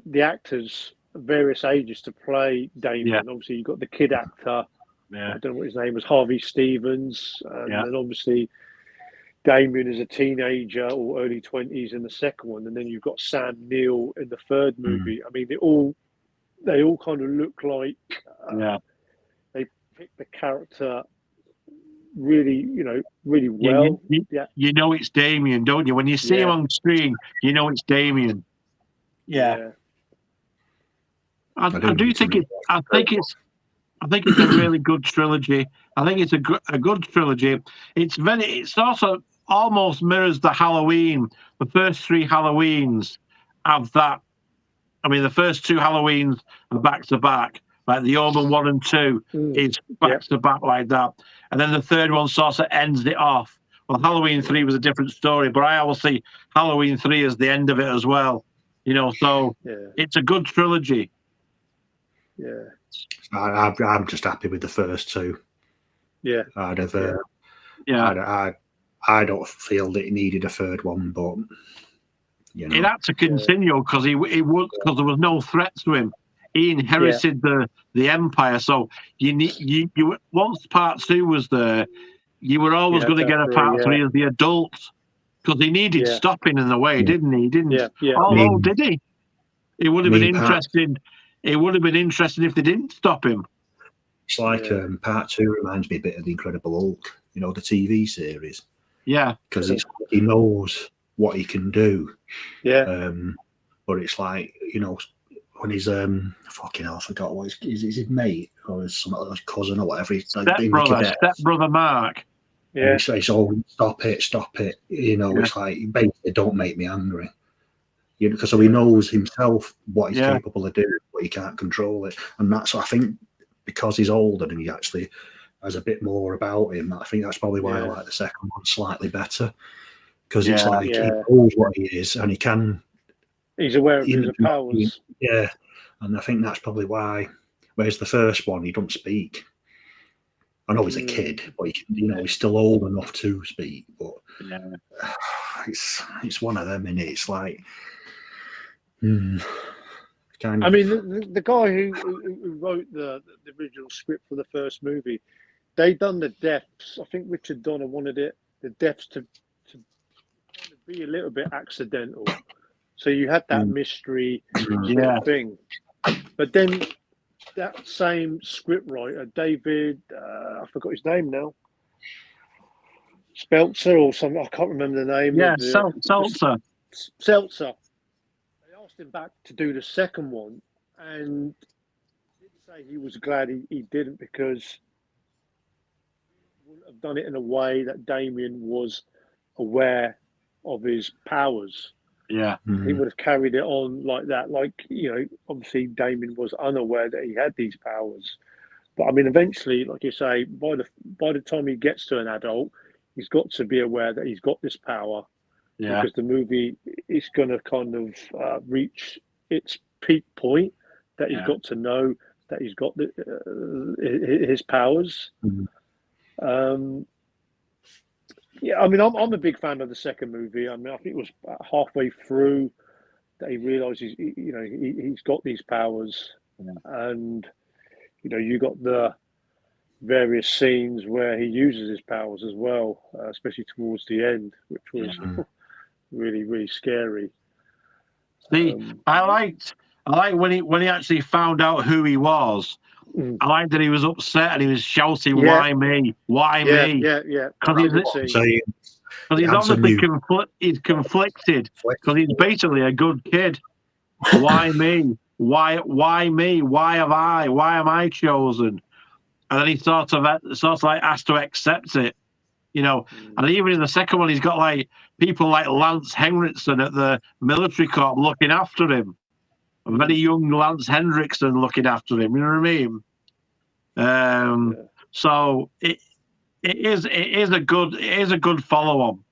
the actors of various ages to play Damien. Yeah. Obviously, you've got the kid actor. Yeah. I don't know what his name was, Harvey Stevens. And then obviously Damien is a teenager or early 20s in the second one. And then you've got Sam Neill in the third movie. I mean, they all kind of look like they picked the character really, really well. You know it's Damien, don't you? When you see him on screen, you know it's Damien. Yeah. I do think I think it's a really good trilogy. I think it's a good trilogy. It's also almost mirrors the Halloween. The first three Halloweens have that. I mean, the first two Halloweens are back to back. Like the Omen 1 and 2 is back to back like that. And then the third one sort of ends it off. Well, Halloween 3 was a different story, but I always see Halloween 3 as the end of it as well. So it's a good trilogy. Yeah. I'm just happy with the first two. Yeah. I don't feel that it needed a third one, but it had to continue because there was no threat to him. He inherited the empire, so you once part 2 was there, you were always going to get a part 3 as the adults, because he needed stopping in a way, didn't he? He didn't. Although, did he? It would have been interesting. It would have been interesting if they didn't stop him. It's like part 2 reminds me a bit of the Incredible Hulk, the TV series. Yeah, because he knows what he can do. Yeah. But it's like when he's fucking hell, I forgot what is his mate or his cousin or whatever. Stepbrother Mark. Yeah. He says, "Oh, stop it!" It's like basically, don't make me angry. Because he knows himself what he's capable of doing, but he can't control it, and that's I think because he's older and he actually has a bit more about him. I think that's probably why I like the second one slightly better, because it's like he knows what he is and he can. He's aware of his powers. Yeah, and I think that's probably why. Whereas the first one, he don't speak. I know he's a kid, but he's still old enough to speak. But it's one of them, and it's like. Kind of. I mean, the guy who wrote the original script for the first movie, they done the deaths. I think Richard Donner wanted the deaths to kind of be a little bit accidental, so you had that mystery sort of thing. But then that same script writer, David, I forgot his name now. Speltzer or something. I can't remember the name Yeah, of the Seltzer. Seltzer. They asked him back to do the second one, and he did say he was glad he didn't, because he wouldn't have done it in a way that Damien was aware of his powers. Yeah. He would have carried it on like that. Like, obviously Damien was unaware that he had these powers. But I mean, eventually, like you say, by the time he gets to an adult, he's got to be aware that he's got this power, Yeah. because the movie is going to kind of reach its peak point, that he's got to know that he's got his powers. Yeah, I mean, I'm a big fan of the second movie. I mean, I think it was about halfway through that he realizes, he's got these powers, and you got the various scenes where he uses his powers as well, especially towards the end, which was really, really scary. See, I liked when he actually found out who he was. I liked that he was upset and he was shouting, "Why me? Why me?" Yeah. Because he's obviously he's conflicted, because he's basically a good kid. Why me? Why me? Why have I? Why am I chosen? And then he sort of like has to accept it, And even in the second one, he's got like people like Lance Henriksen at the military corps looking after him. A very young Lance Henriksen looking after him. You know what I mean? So it is a good follow on.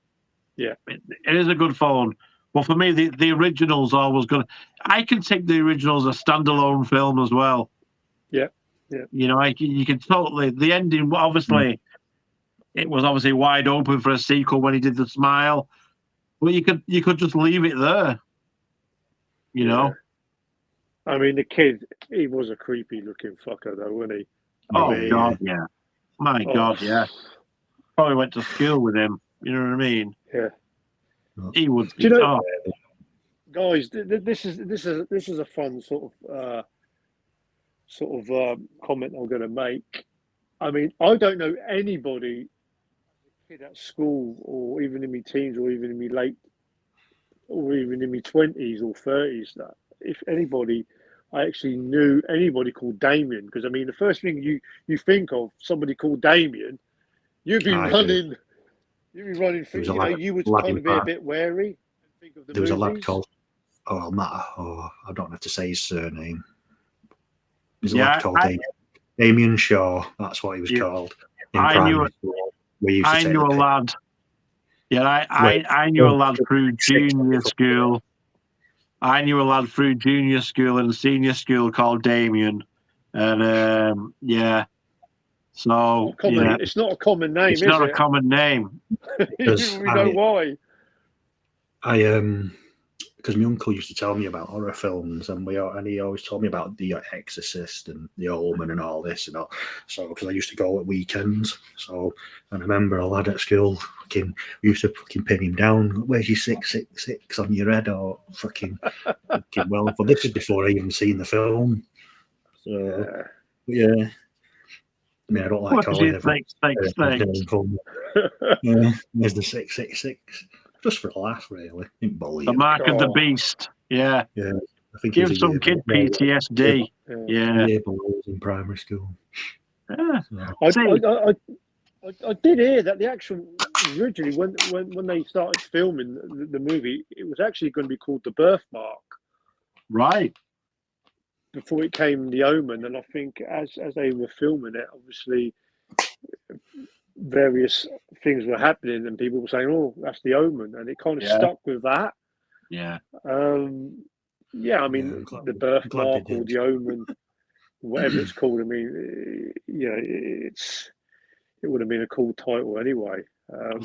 Yeah, it is a good follow on. But for me, the original's always good. I can take the original as a standalone film as well. Yeah. You can totally, the ending, obviously, it was obviously wide open for a sequel when he did the smile, but you could just leave it there. I mean, the kid, he was a creepy looking fucker though, wasn't he? God, yeah. My God, yeah. Probably went to school with him. You know what I mean? Yeah. He would. Do you know, guys? This is a fun sort of comment I'm going to make. I mean, I don't know anybody, kid at school, or even in my teens, or even in my late, or even in my 20s or 30s, that if anybody, I actually knew anybody called Damien. Because I mean, the first thing you think of somebody called Damien, you'd be running. You'd be running through. You would kind of be a bit wary. Think of there was a lad called. I don't have to say his surname. There's a lad called Damien Shaw. That's what he was called. I knew a lad. Yeah, I knew a lad through junior school. I knew a lad through junior school and senior school called Damien, and So it's not a common name. It's not a common name. We know why. Because my uncle used to tell me about horror films, and he always told me about The Exorcist and The Omen and all this, So because I used to go at weekends, and I remember a lad at school, we used to fucking pin him down. Where's your 666 on your head? Or fucking well. But this is before I even seen the film. So yeah. I mean, I don't like calling it. Yeah, there's the 666. Just for a laugh, really. The mark of the beast. Yeah. Yeah. I think give some kid PTSD. Yeah. In primary school. Yeah. I did hear that the actual originally when they started filming the movie, it was actually going to be called The Birthmark. Right. Before it came The Omen, and I think as they were filming it, obviously various things were happening, and people were saying, "Oh, that's The Omen," and it kind of stuck with that. Yeah. I mean, The Birthmark or The Omen, whatever it's called. I mean, it would have been a cool title anyway. I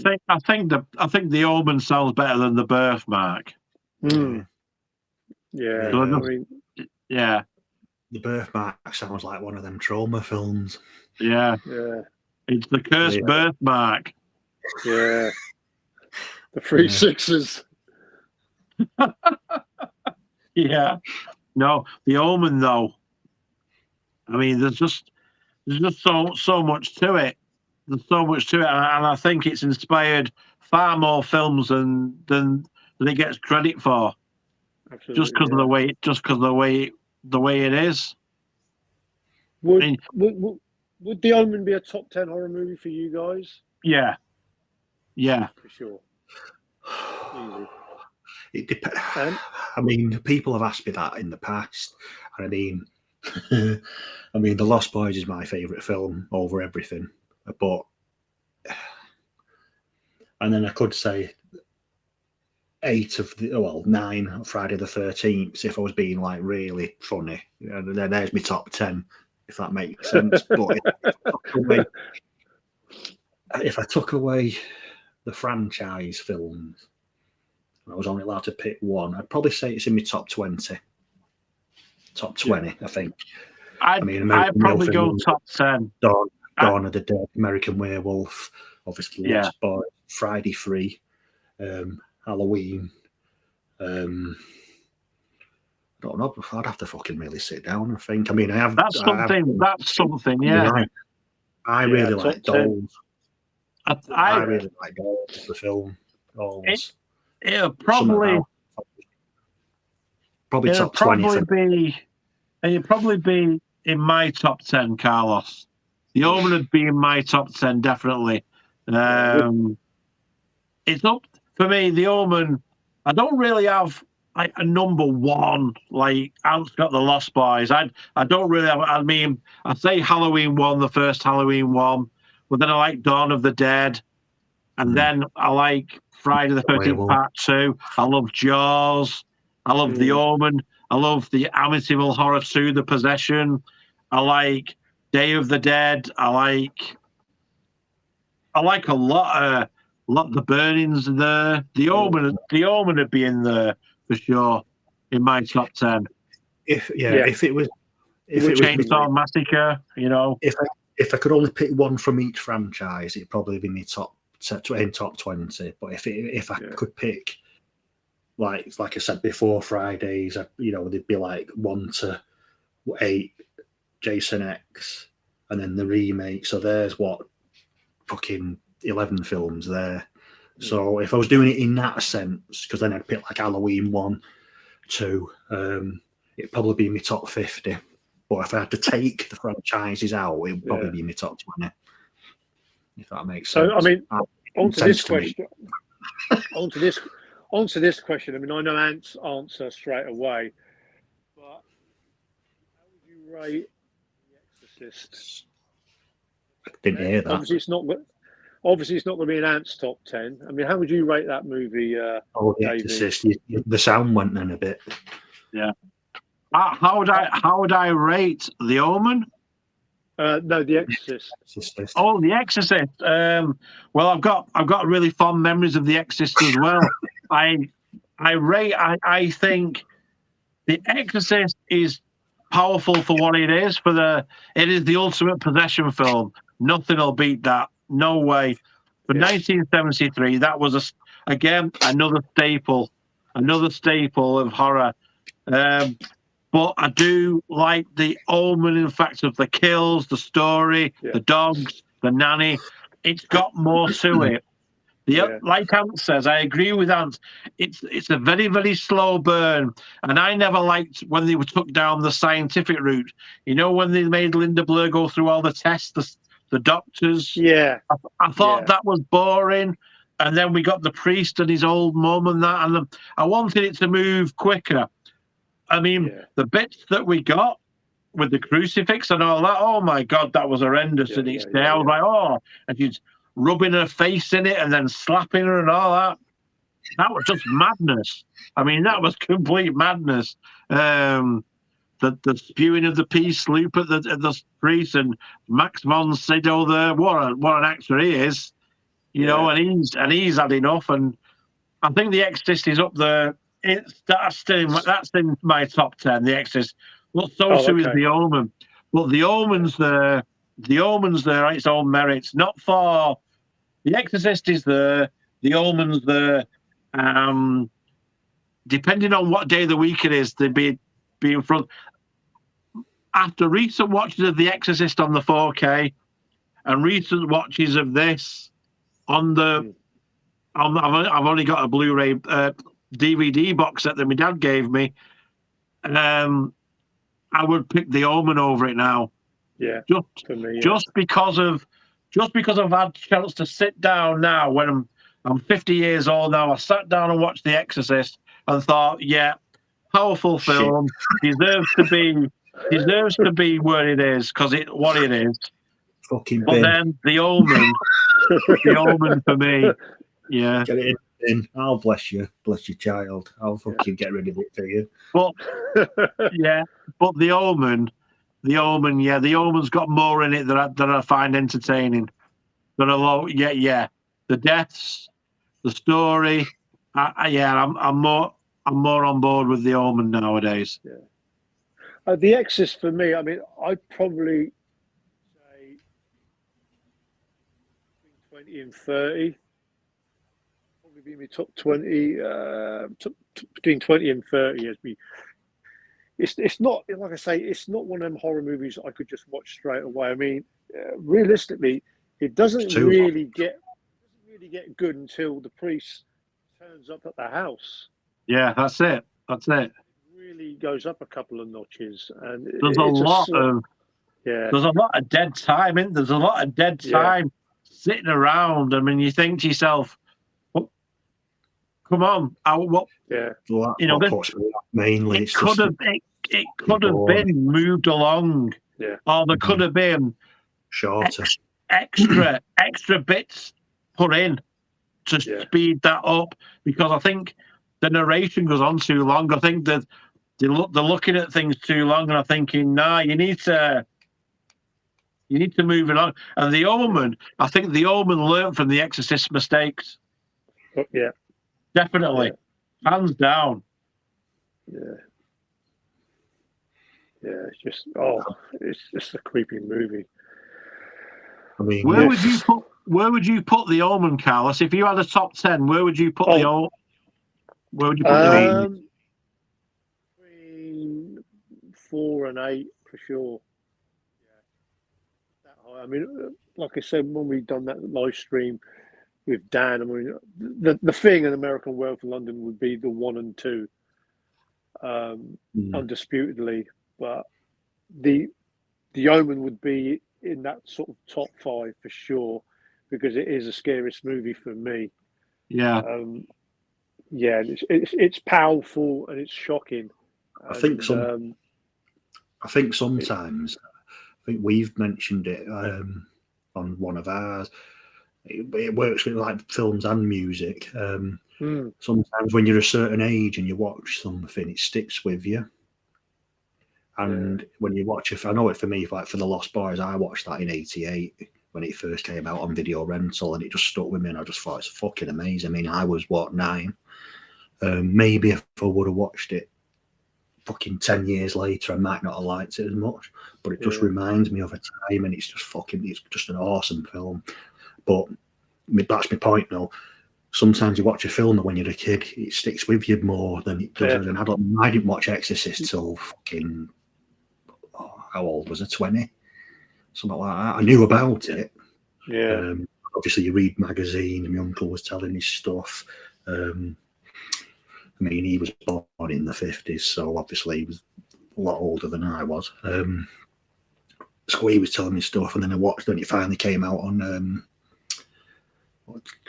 think The Omen sounds better than The Birthmark. Yeah. So yeah. The Birthmark sounds like one of them trauma films. Yeah. Yeah. It's the cursed birthmark. Yeah. The 3 6s. Yeah. No, The Omen though. I mean, there's just so much to it. there's so much to it, and I think it's inspired far more films than it gets credit for. Absolutely, Just because of the way it is. Would, I mean, would The Omen be a top 10 horror movie for you guys? yeah. For sure. Easy. It depends. I mean, people have asked me that in the past, and I mean, The Lost Boys is my favourite film over everything. But, and then I could say 9 Friday the 13th if I was being like really funny. And then there's my top 10, if that makes sense. But if I took away the franchise films, I was only allowed to pick one, I'd probably say it's in my top 20. Top 20, yeah. I think. I'd probably go top 10. Dawn of the Dead, American Werewolf, obviously Lost Boys, Friday 3, Halloween. I don't know. I'd have to fucking really sit down and think. I mean, I have. That's something. Yeah. Right. I really like Dolls. I really like Dolls. The film Dolls. It'll probably top 20. It'd probably be in my top 10, Carlos. The Omen would be in my top 10, definitely. It's up for me. The Omen. I don't really have like a number one. Like Ant's got The Lost Boys. I don't really have. I mean, I say Halloween 1, the first Halloween one, but then I like Dawn of the Dead, and then I like Friday the 13th Part 2. I love Jaws. I love The Omen. I love the Amityville Horror 2, The Possession. I like Day of the Dead. I like a lot. The Burnings there. The Omen would be in there for sure in my top 10. If it was Chainsaw Massacre, if I could only pick one from each franchise, it'd probably be my top 20. But if I could pick, like I said before, Fridays, they'd be like 1 to 8, Jason X, and then the remake. So there's fucking 11 films there. So if I was doing it in that sense, because then I'd pick like Halloween 1, 2, it'd probably be my top 50. But if I had to take the franchises out, it would probably be my top 20. If that makes sense. So I mean, onto this question. Onto this question. I mean, I know Ant's answer straight away, but how would you rate The Exorcist? I didn't hear that. Obviously, it's not going to be an Ant's top 10. I mean, how would you rate that movie? The Exorcist. The sound went in a bit. Yeah. How would I rate The Omen? No, The Exorcist. Oh, The Exorcist. Well, I've got really fond memories of The Exorcist as well. I think The Exorcist is powerful for what it is. It is the ultimate possession film. Nothing will beat that. No way. For 1973, that was again another staple of horror. But I do like the Omen, in fact, of the kills, the story, the dogs, the nanny. It's got more to it. Like Ant says, I agree with Ant. It's a very, very slow burn. And I never liked when they took down the scientific route. When they made Linda Blair go through all the tests, the doctors. Yeah. I thought that was boring. And then we got the priest and his old mum and that. And I wanted it to move quicker. I mean, the bits that we got with the crucifix and all that, oh my God, that was horrendous in its day. I was like, and she's rubbing her face in it and then slapping her and all that. That was just madness. I mean, that was complete madness. The spewing of the peace sloop at the priest and Max von Sydow there. What an actor he is, and he's had enough. And I think The Exorcist is up there. That's in my top 10. The Exorcist. Well, too is The Omen. But The Omen's there. The Omen's there on its own merits. Not for The Exorcist is there. The Omen's there. Depending on what day of the week it is, they'd be in front. After recent watches of The Exorcist on the 4K, and recent watches of this on the. I've only got a Blu-ray DVD box set that my dad gave me. I would pick The Omen over it now. Yeah, just for me, just because I've had a chance to sit down now when I'm 50 years old now. I sat down and watched The Exorcist and thought, yeah, powerful film, deserves to be where it is because what it is. Fucking But bin. then The Omen for me, yeah. Get it in. I'll bless you, child. I'll fucking get rid of it for you. But yeah, but The Omen, yeah, The Omen's got more in it that I find entertaining. But yeah, the deaths, the story, I'm more on board with The Omen nowadays. Yeah. The Exorcist for me, I mean, I'd probably say between 20 and 30. Probably be my top 20, between 20 and 30 as me. It's not, like I say, it's not one of them horror movies I could just watch straight away. I mean, realistically, it doesn't really get good until the priest turns up at the house. Yeah, that's it. It really goes up a couple of notches, and there's a lot of dead time in. There's a lot of dead time sitting around. I mean, you think to yourself, well, "Come on, what?" Yeah, well, mainly it could have been moved along. Yeah, or there could have been shorter, extra bits put in to speed that up, because I think the narration goes on too long. I think that they're looking at things too long, and I'm thinking, nah, you need to move it on. And The Omen, I think The Omen learned from The Exorcist mistakes. Yeah, definitely, hands down. Yeah, it's just a creepy movie. I mean, where would you put The Omen, Carlos? If you had a top 10, where would you put The Omen? Where would you put The Omen? Between 4 and 8 for sure. Yeah, I mean, like I said, when we done that live stream with Dan, I mean, the thing in American Werewolf in London would be the 1 and 2, undisputedly. But the Omen would be in that sort of top 5 for sure, because it is the scariest movie for me. Yeah. It's powerful and it's shocking. I think sometimes, I think we've mentioned it on one of ours. It works with like films and music. Sometimes when you're a certain age and you watch something, it sticks with you. And when you watch I know it for me, like for The Lost Boys, I watched that in '88 when it first came out on video rental, and it just stuck with me, and I just thought it's fucking amazing. I mean, I was 9. Maybe if I would have watched it fucking 10 years later, I might not have liked it as much, but it just reminds me of a time, and it's just an awesome film. But that's my point though. Sometimes you watch a film and when you're a kid, it sticks with you more than it does as an adult. I didn't watch Exorcist till fucking, how old was I? 20? Something like that. I knew about it. Yeah. Obviously, you read magazine, and my uncle was telling me stuff. I mean, he was born in the 50s, so obviously he was a lot older than I was. So he was telling me stuff, and then I watched, and it finally came out on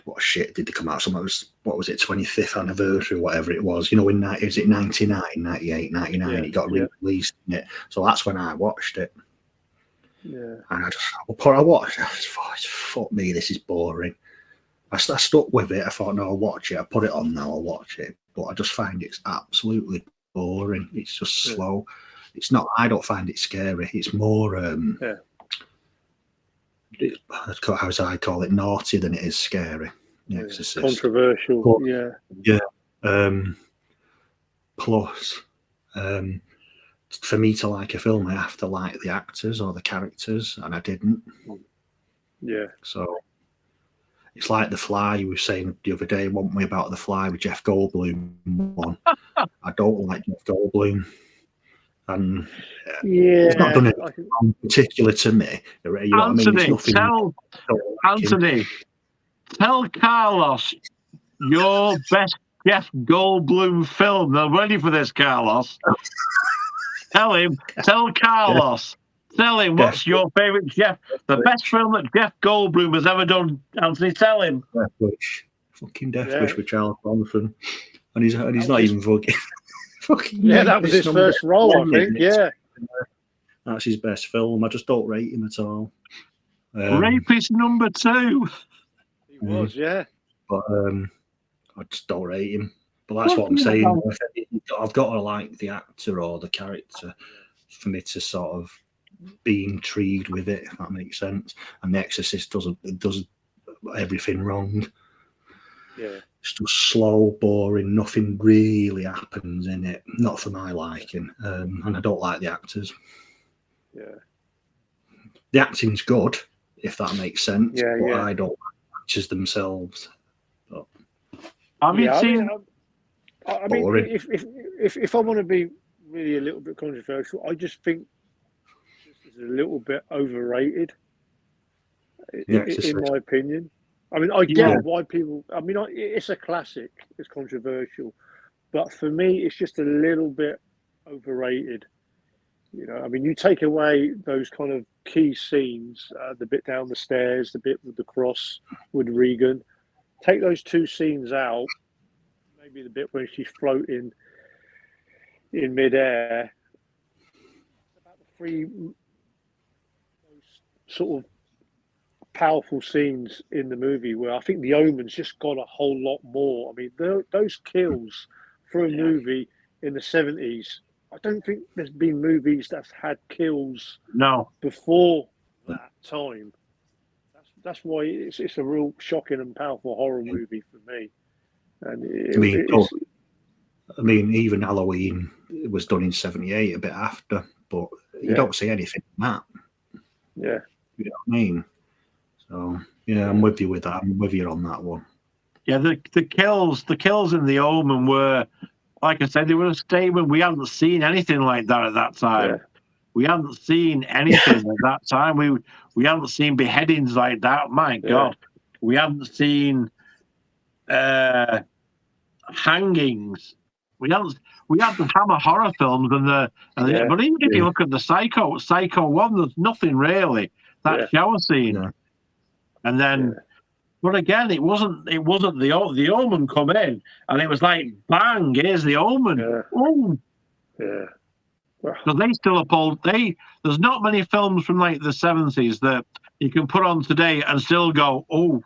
what shit did they come out? What was it, 25th anniversary, whatever it was. You know, is it 99, 98, 99? It got released in it. So that's when I watched it. Yeah. And I watched it. I just thought, fuck me, this is boring. I stuck with it. I thought, no, I'll watch it. I put it on now, I'll watch it. But I just find it's absolutely boring. It's just slow. It's not, I don't find it scary. It's more, as I call it, naughty than it is scary. Exorcist. Controversial, Plus, for me to like a film, I have to like the actors or the characters, and I didn't. Yeah. So it's like The Fly. You were saying the other day, wasn't we, about The Fly with Jeff Goldblum one? I don't like Jeff Goldblum. and Yeah, it's not done anything particular to me. You know what I mean? It's nothing. Tell Carlos your best Jeff Goldblum film. They're ready for this, Carlos. Tell Carlos. Tell him what's your favourite the best film that Jeff Goldblum has ever done, Anthony. Tell him. Death Wish. Fucking Death Wish with Charles Bronson. And he's not even fucking that was his first role, I think. Yeah. That's his best film. I just don't rate him at all. Rapist number 2. He was, yeah. But I just don't rate him. But that's what I'm saying. I've got to like the actor or the character for me to sort of be intrigued with it, if that makes sense. And The Exorcist does everything wrong. Yeah. It's just slow, boring, nothing really happens in it. Not for my liking. And I don't like the actors. Yeah. The acting's good, if that makes sense. Yeah, but I don't like the actors themselves. But, have you seen? I mean, if I want to be really a little bit controversial, I just think this is a little bit overrated, in my opinion. I mean, I get why people. I mean, it's a classic. It's controversial, but for me, it's just a little bit overrated. You know, I mean, you take away those kind of key scenes, the bit down the stairs, the bit with the cross with Regan. Take those 2 scenes out. Maybe the bit when she's floating in midair. About the 3 those sort of powerful scenes in the movie where I think the Omen's just got a whole lot more. I mean, those kills for a movie in the 70s, I don't think there's been movies that's had kills before that time. That's why it's a real shocking and powerful horror movie for me. And I mean, even Halloween was done in '78, a bit after, but you don't see anything in that. Yeah, you know what I mean. So yeah, I'm with you with that. I'm with you on that one. Yeah, the kills in the Omen were, like I said, they were a statement. We hadn't seen anything like that at that time. Yeah. We hadn't seen anything at that time. We hadn't seen beheadings like that. My God, we hadn't seen hangings. We had the Hammer horror films but even if you look at the Psycho 1, there's nothing really. That shower scene, and then. But again, it wasn't the Omen come in, and it was like, bang, here's the Omen. Ooh. Yeah. Because they still uphold. There's not many films from like the 70s that you can put on today and still go, oh,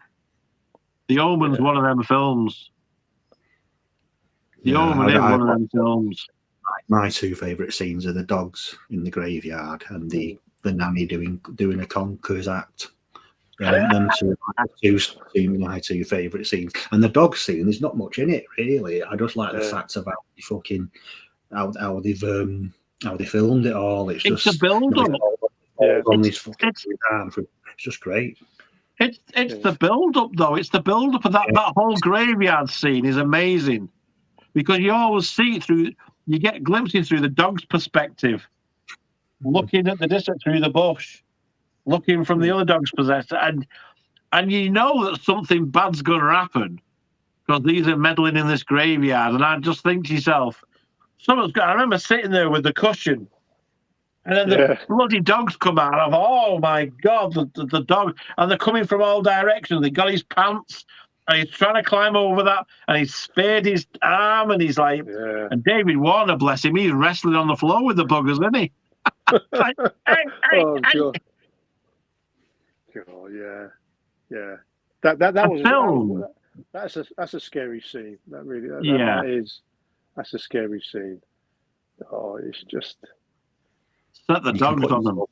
the Omen's one of them films. The Omen is one of them films. My 2 favourite scenes are the dogs in the graveyard and the nanny doing a conquerors act. Them two my 2 favourite scenes. And the dog scene, there's not much in it really. I just like the fact about the fucking how they filmed it all. It's just a build up. It's just great. It's the build up though. It's the build up of that whole graveyard scene is amazing, because you always see it through. You get glimpses through the dog's perspective, looking at the distance through the bush. Looking from the other dog's possessor, and you know that something bad's going to happen because these are meddling in this graveyard. And I just think to yourself, I remember sitting there with the cushion, and then the bloody dogs come out. And I thought, oh my God, the dog, and they're coming from all directions. They got his pants, and he's trying to climb over that, and he's spared his arm, and he's like, and David Warner, bless him, he's wrestling on the floor with the buggers, isn't he? Like, God. Oh yeah. That was film. That's a scary scene. That really that's a scary scene. Oh, it's just set the dogs on them. You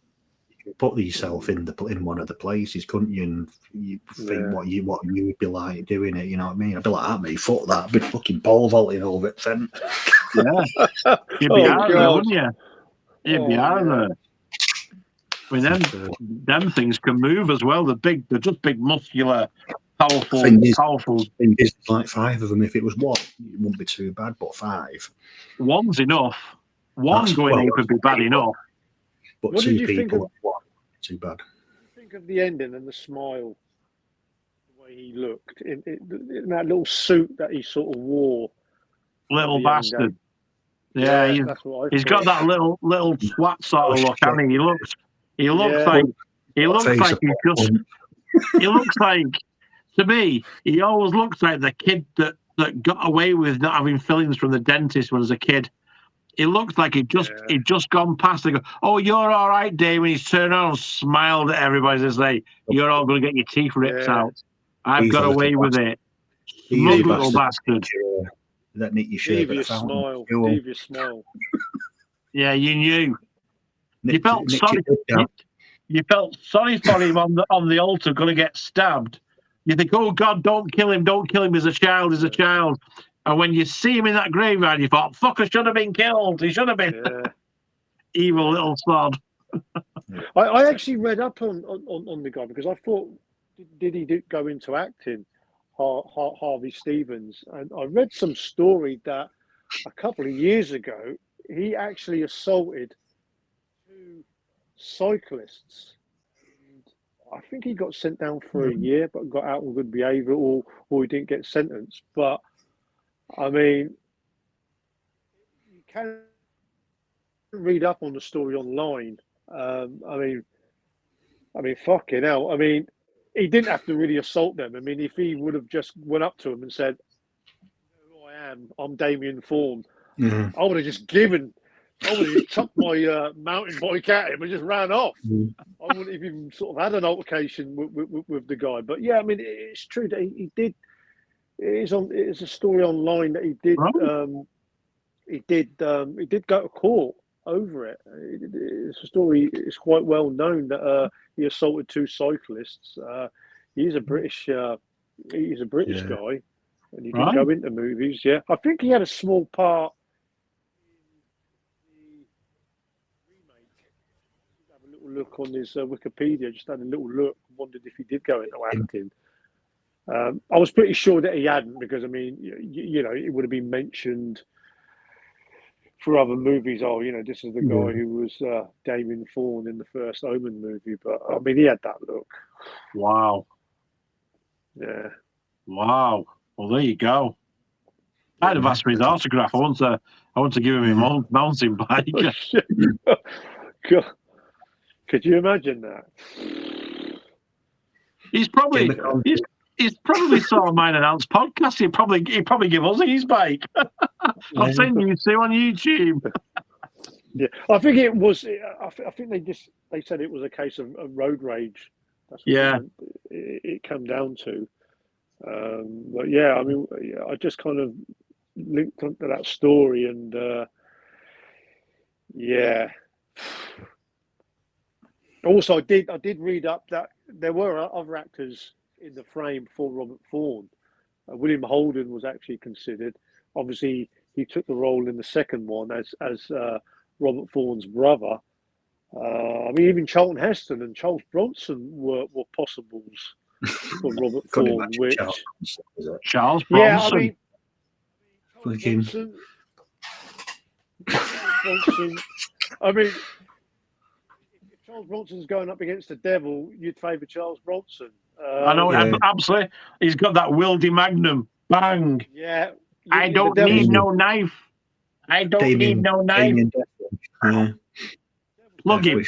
can put yourself in one of the places, couldn't you? And you think what you would be like doing it. You know what I mean? I'd be like, that me, fuck that. I'd be fucking pole vaulting over it, fence. Yeah, you'd be out there, wouldn't you? You'd be out there. I mean, them things can move as well. They're just big, muscular, powerful. There's like 5 of them. If it was one, it wouldn't be too bad, but 5. One's enough. One going in could be bad enough. But What two did you think people, of- one, too bad. Think of the ending and the smile, the way he looked in that little suit that he sort of wore. Little The young bastard. guy. Yeah, that's what I he's thought. got that little twat sort of look, hasn't he? He looks Yeah. like he looks Face like of he's just. He looks like, to me, he always looks like the kid that got away with not having fillings from the dentist when he was a kid. It looks like he'd just gone past and go, "Oh, you're all right, Dave." And he's turned around and smiled at everybody and say, "You're all going to get your teeth ripped out. I've He's got a away little with it." He's Smug a little bastard. That nick your shirt. Devious smile. Devious smile. Yeah, you knew. You felt sorry. You felt sorry for him on the altar, going to get stabbed. You think, "Oh God, don't kill him! Don't kill him! He's a child! He's a child!" And when you see him in that graveyard, you thought, "Fucker should have been killed. He should have been." Yeah. Evil little sod. I actually read up on the guy because I thought, did he go into acting, Harvey Stevens? And I read some story that a couple of years ago he actually assaulted 2 cyclists. I think he got sent down for a year, but got out on good behaviour, or he didn't get sentenced. But I mean, you can read up on the story online. I mean, fucking hell. I mean, he didn't have to really assault them. I mean, if he would have just went up to him and said, "You know who I am? I'm Damien Thorne," I would have just chucked my mountain bike at him and just ran off. I wouldn't have even sort of had an altercation with the guy. But yeah, I mean, it's true that he did. It's a story online that he did. He did go to court over it. It's a story. It's quite well known that he assaulted 2 cyclists. He's a British. He's a British guy, and he didn't go into movies. Yeah, I think he had a small part in the remake. Have a little look on his Wikipedia. Just had a little look. Wondered if he did go into acting. I was pretty sure that he hadn't, because I mean, you know, it would have been mentioned for other movies. Oh, you know, this is the guy who was Damien Thorne in the first Omen movie. But I mean, he had that look. Wow. Yeah. Wow. Well, there you go. I'd have asked for his autograph. I want to give him a mountain bike. God. Could you imagine that? He's probably sort of mine announced podcast. He'd probably give us his bike. I've seen you two on YouTube. Yeah, I think it was. I think they said it was a case of road rage. That's what it came down to. But yeah, I mean, I just kind of linked onto that story, and yeah. Also, I did read up that there were other actors in the frame for Robert Thorne. William Holden was actually considered. Obviously, he took the role in the second one as Robert Thorne's brother. I mean, even Charlton Heston and Charles Bronson were possibles for Robert Thorne. Which Charles Bronson. Yeah, I mean, Bronson. I mean, if Charles Bronson's going up against the devil, you'd favour Charles Bronson. I know, absolutely. He's got that Wildy Magnum. Bang. Yeah. I don't need no knife. I don't need no knife. Plug him.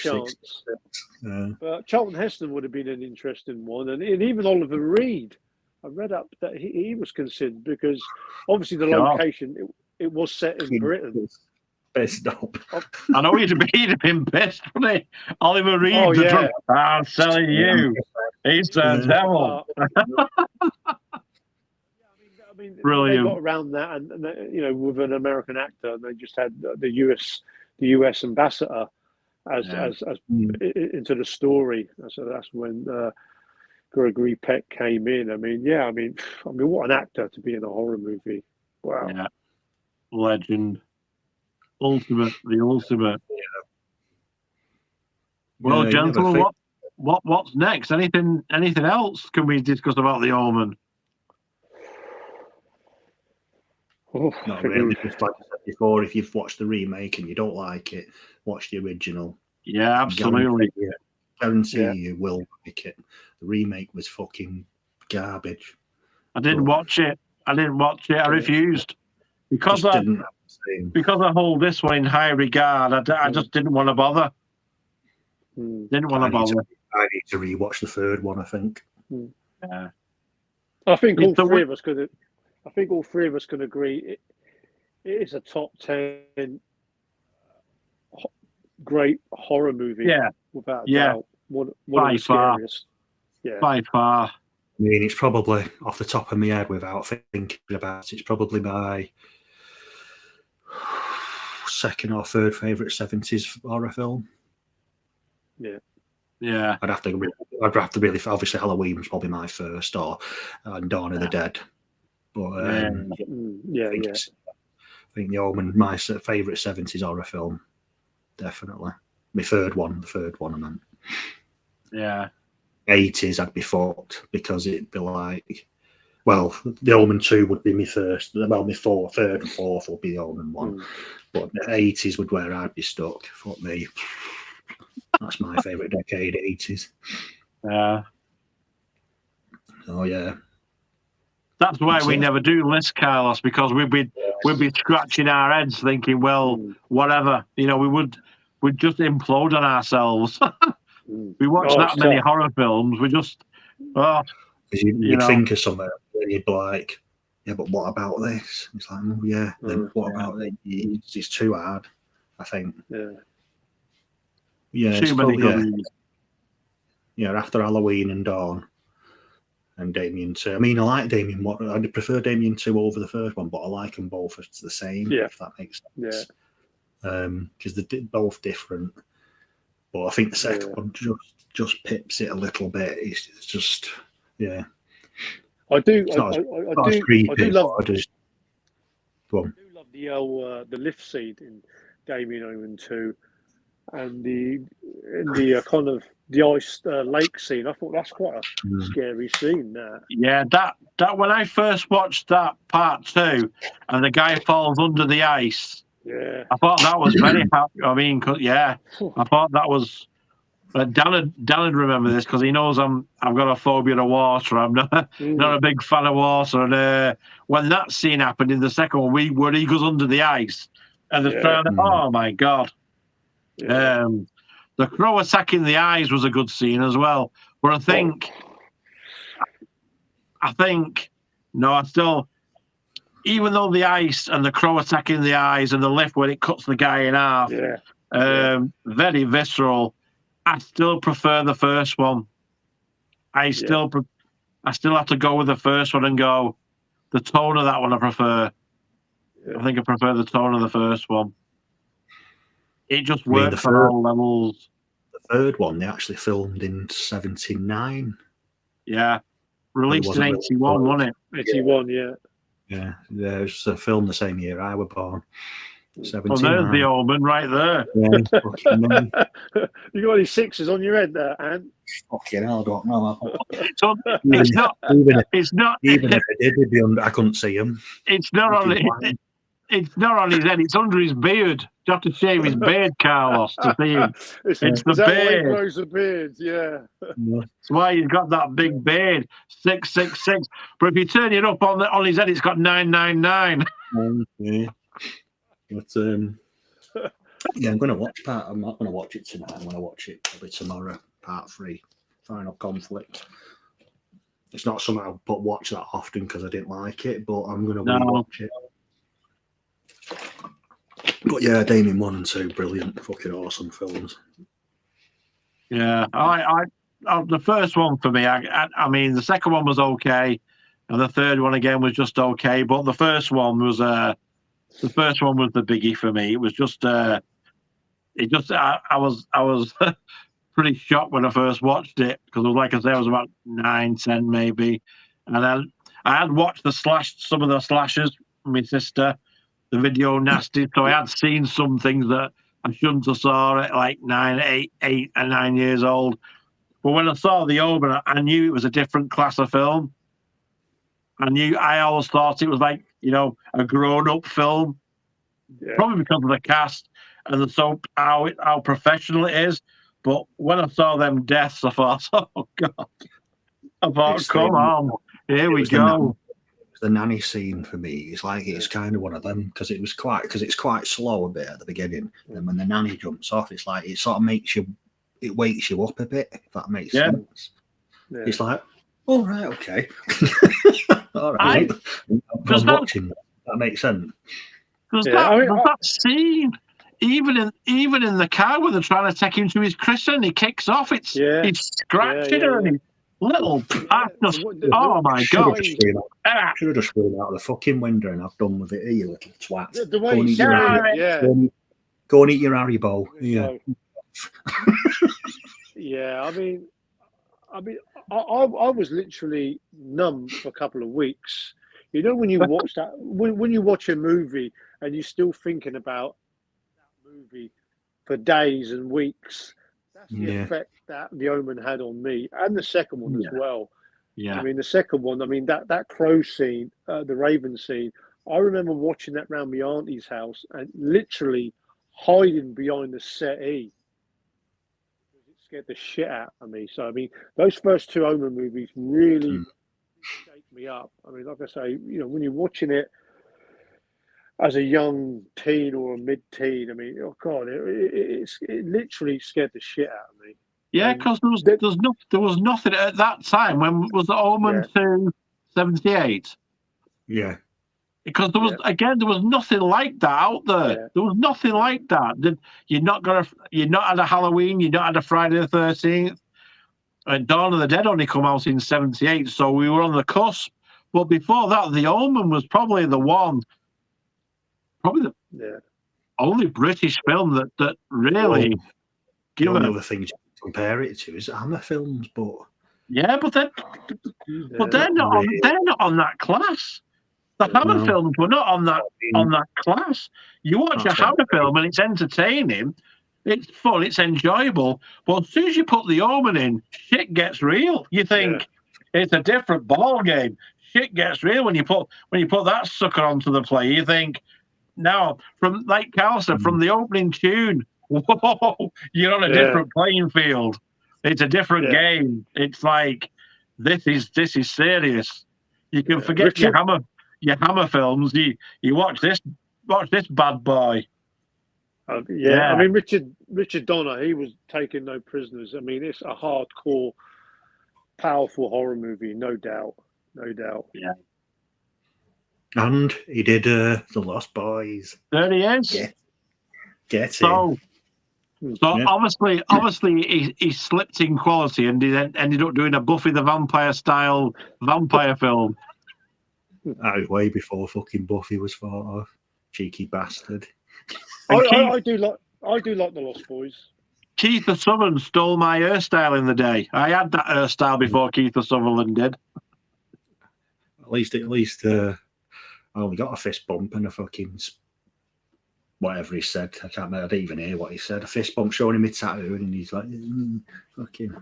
But Charlton Heston would have been an interesting one. And even Oliver Reed, I read up that he was considered, because obviously the location, it was set in Britain. Pissed up. I know he'd have been pissed, wouldn't he? Oliver Reed, the drunk. I'm telling you, he's the devil. I mean, brilliant. They got around that, and you know, with an American actor, and they just had the US ambassador as into the story. So that's when Gregory Peck came in. I mean, what an actor to be in a horror movie! Wow, yeah, legend. The ultimate. Well, gentlemen, what's next? Anything else can we discuss about the Omen? Oh, Not really. Just like I said before, if you've watched the remake and you don't like it, watch the original. Yeah, absolutely. Guarantee Yeah. you will like it. The remake was fucking garbage. I didn't watch it. I refused because Just I didn't have the same. because I hold this one in high regard. I just didn't want to bother. Didn't want to bother. I need to rewatch the third one, I think. Yeah. I think all It's the three of us could. I think all three of us can agree it is a top 10 great horror movie. Yeah. Without a Yeah. doubt. One of By the far. scariest. Yeah. By far. I mean, it's probably off the top of my head without thinking about it. It's probably my second or third favourite 70s horror film. Yeah. Yeah. I'd have to really, obviously Halloween was probably my first, or Dawn of the Dead. But yeah. I think The Omen, my favourite 70s horror film, definitely. The third one I meant. Yeah. 80s, I'd be fucked because it'd be like, well, The Omen 2 would be my first. Well, my third and fourth would be The Omen 1. But the 80s would where I'd be stuck. Fuck me. That's my favourite decade, 80s. Yeah. Oh, yeah. That's why we never do lists, Carlos, because we'd be scratching our heads thinking, well, whatever. You know, we'd just implode on ourselves. We watch that many horror films. We just, you'd think of something and you'd be like, yeah, but what about this? It's like, oh, yeah, then what about it? It's too hard, I think. Yeah, too many good yeah, after Halloween and Dawn and Damien 2. I mean, I like Damien 1. I'd prefer Damien 2 over the first one, but I like them both as the same, if that makes sense. Because they're both different. But I think the second one just pips it a little bit. It's just, yeah. I do love the lift scene in Damien Omen 2 and the kind of the ice lake scene. I thought that's quite a scary scene. Yeah, that when I first watched that part 2 and the guy falls under the ice. Yeah, I thought that was very happy. I mean, I thought that was. Dan would remember this because he knows I've got a phobia of water. I'm not a big fan of water. And when that scene happened in the second one, where he goes under the ice and the crowd, oh my god! Yeah. The crow attacking the eyes was a good scene as well. But I think even though the ice and the crow attacking the eyes and the lift when it cuts the guy in half, very visceral. I still prefer the first one. I still have to go with the first one and go, the tone of that one I prefer. I think I prefer the tone of the first one. It just works on all levels. The third one, they actually filmed in 79. Yeah. Released in 81, wasn't it? 81, yeah. Yeah, it was a film the same year I was born. 79. Well, there's the Omen right there. Yeah, you got any sixes on your head there, Anne? Fucking hell, I don't know. It's not. Even if I did, I couldn't see him. It's not on his head. It's under his beard. You have to shave his beard, Carlos, to see him. It's the beard. Why he grows a beard? Yeah. That's why he's got that big beard. 666. But if you turn it up on his head, it's got 999. Yeah. But yeah, I'm going to watch part. I'm not going to watch it tonight. I'm going to watch it probably tomorrow. Part 3, Final Conflict. It's not something I watch that often because I didn't like it, but I'm going to watch it. But yeah, Damien 1 and 2, brilliant, fucking awesome films. Yeah, I the first one for me. I mean, the second one was okay, and the third one again was just okay. But the first one was the biggie for me. It was just I was pretty shocked when I first watched it because like I say, I was about 9, 10 maybe, and then I had watched some of the slashes with my sister, the video nasty. So I had seen some things that I shouldn't have saw at like 8 and 9 years old. But when I saw the Omen, I knew it was a different class of film. I always thought it was like a grown-up film, probably because of the cast and how professional it is. But when I saw them deaths, I thought, oh God, come on, here we go. The nanny scene for me is like it's kind of one of them because it's quite slow a bit at the beginning, and when the nanny jumps off, it's like it sort of wakes you up a bit, if that makes sense. Yeah. It's like, all right, okay, all right. I'm watching that. That makes sense. Because that scene, even in the car when they're trying to take him to his christening, he kicks off. He's scratching her and he's little bastard. Oh my God! Should have just thrown out the fucking window and I've done with it. You little twat. The way go and eat your Haribo. Yeah. Yeah, I mean, I was literally numb for a couple of weeks. When you watch that, when you watch a movie and you're still thinking about that movie for days and weeks, that's the effect that The Omen had on me, and the second one as well. Yeah. I mean, the second one, that crow scene, the raven scene, I remember watching that round my auntie's house and literally hiding behind the settee. It scared the shit out of me. So, I mean, those first two Omen movies really shake me up. I mean, like I say, when you're watching it as a young teen or a mid-teen, I mean, oh God, it literally scared the shit out of me. Yeah, because there was nothing at that time. When was the Omen 278? Yeah. Because there was nothing like that out there. Yeah. There was nothing like that. You're not had a Halloween, you're not had a Friday the 13th. And Dawn of the Dead only come out in 78, so we were on the cusp. But before that, The Omen was probably the only British film that really the only other thing to compare it to is Hammer films, but they're not on that class. The Hammer films were not on that class. You watch a Hammer film and it's entertaining, it's fun, it's enjoyable. But as soon as you put The Omen in, shit gets real. You think it's a different ball game. Shit gets real when you put that sucker onto the play. You think, now, from like Carl said, from the opening tune, whoa, you're on a different playing field. It's a different game. It's like this is serious. You can forget your Hammer films. You watch this bad boy. I mean, Richard Donner, he was taking no prisoners. I mean, it's a hardcore, powerful horror movie, no doubt. Yeah. And he did The Lost Boys. There he is. Get so, him. So obviously he slipped in quality and he then ended up doing a Buffy the Vampire style vampire film. That was way before fucking Buffy was thought of. Cheeky bastard. I do like The Lost Boys. Keith Sutherland stole my hairstyle in the day. I had that hairstyle before Keith Sutherland did. At least I only got a fist bump and a fucking whatever he said. I can't remember. I didn't even hear what he said. A fist bump showing him his tattoo, and he's like, fucking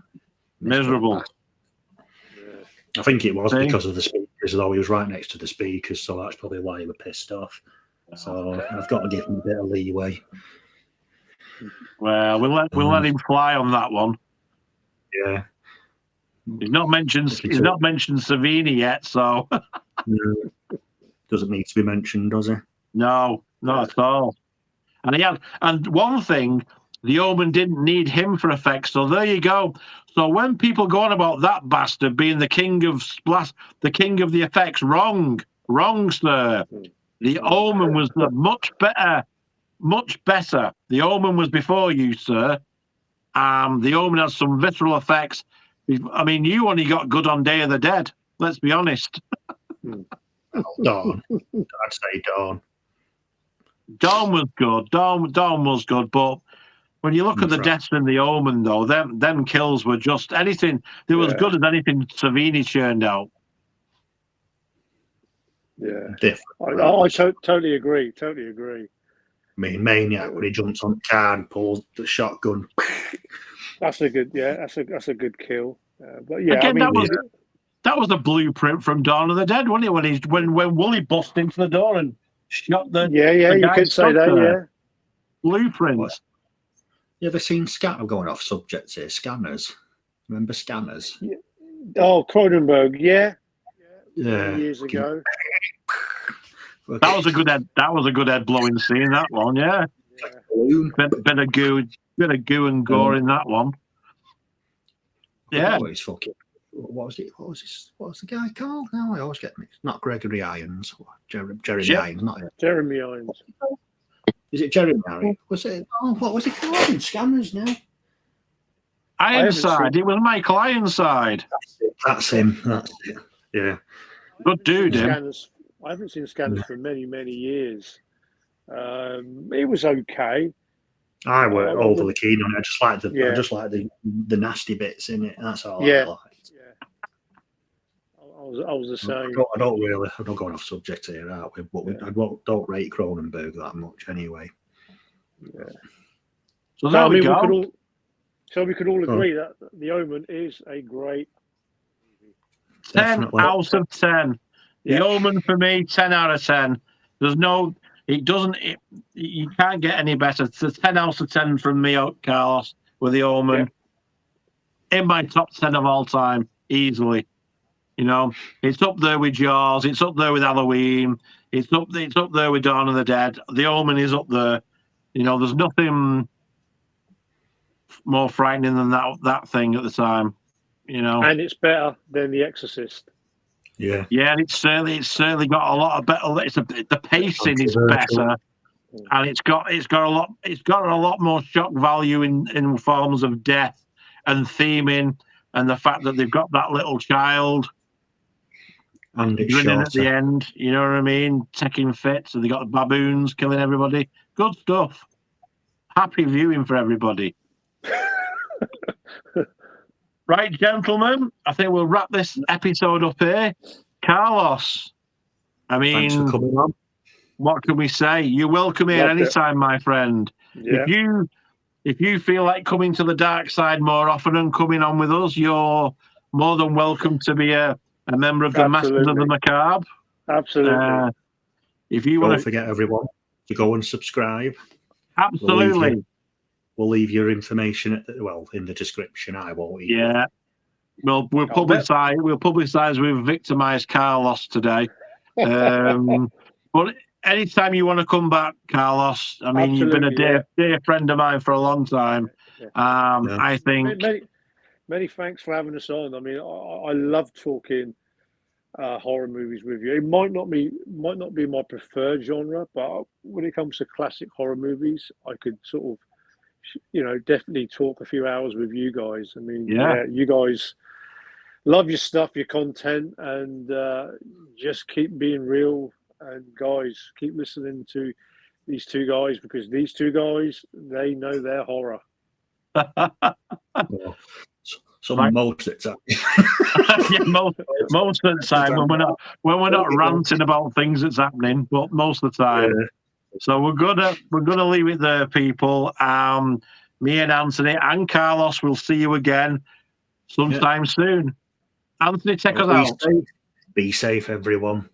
miserable. I think it was because of the speakers, though he was right next to the speakers, so that's probably why he was pissed off. So I've got to give him a bit of leeway. Well, we'll let him fly on that one. Yeah. He's not mentioned Savini yet, so doesn't need to be mentioned, does he? No, not at all. And one thing, The Omen didn't need him for effects, so there you go. So when people go on about that bastard being the king of the effects, wrong, sir. The Omen was much better. The Omen was before you, sir. The Omen has some visceral effects. I mean, you only got good on Day of the Dead. Let's be honest. Dawn. I'd say Dawn. Dawn was good. Dawn was good, but when you look at the deaths in The Omen, though, them kills were just anything. They were as good as anything Savini churned out. Yeah, I totally agree. I mean, Maniac when he jumps on the car and pulls the shotgun. That's a good, that's a good kill. But yeah, again, I mean, was a blueprint from Dawn of the Dead, wasn't it? When Wooly bust into the door and shot the Yeah, the you guy could say stuck that. there. Yeah. Blueprints. You ever seen I'm going off subject here. Scanners. Remember Scanners? Oh, Cronenberg. Yeah. Yeah. Years ago. That was a good head blowing scene. That one, yeah. Balloon. Bit of goo and gore in that one. Yeah. What was it? What was the guy called? No, I always get mixed. Not Gregory Irons. Jeremy Irons, not it. Jeremy Irons. Is it Jeremy Irons? Was it? Oh, what was it called in Scanners now? Ironside. It was Michael Ironside. That's him. That's it. Yeah. Good dude, him. Scanners. I haven't seen Scanners for many, many years. It was okay. I weren't overly keen on it. I just like the nasty bits in it. That's all I liked. Yeah. I was the same. I don't go off subject here, aren't we? But I don't rate Cronenberg that much anyway. Yeah. So there we go. We could all agree that The Omen is a great movie. 10 out of 10. The Omen for me, 10 out of 10. There's no, you can't get any better. It's a 10 out of 10 from me, Carlos, with The Omen. In my top 10 of all time, easily. You know, it's up there with Jaws. It's up there with Halloween. It's up there with Dawn of the Dead. The Omen is up there. You know, there's nothing more frightening than that thing at the time. You know, and it's better than The Exorcist. Yeah, and it's certainly got a lot of better. The pacing is better, and it's got a lot more shock value in forms of death and theming, and the fact that they've got that little child. And it's grinning at the end, you know what I mean? Taking fits, and they got the baboons killing everybody. Good stuff. Happy viewing for everybody. Right, gentlemen, I think we'll wrap this episode up here. Carlos, I mean, thanks for coming on. What can we say? You're welcome here anytime, my friend. Yeah. If you feel like coming to the dark side more often and coming on with us, you're more than welcome to be a member of the Masters of the Macabre. Absolutely. If you don't forget, everyone, to go and subscribe. Absolutely. We'll leave your information in the description. I won't. Yeah. We'll publicise we've victimised Carlos today. But anytime you want to come back, Carlos, I mean, you've been a dear friend of mine for a long time. I think. Many thanks for having us on. I mean, I love talking horror movies with you. It might not be my preferred genre, but when it comes to classic horror movies, I could sort of, definitely talk a few hours with you guys. I mean, you guys love your stuff, your content, and just keep being real. And guys, keep listening to these two guys, because these two guys, they know their horror. Most of the time. Most of the time when we're not ranting about things that's happening, but most of the time. Yeah. So we're gonna leave it there, people. Me and Anthony and Carlos will see you again sometime soon. Anthony, take us out. Be safe, everyone.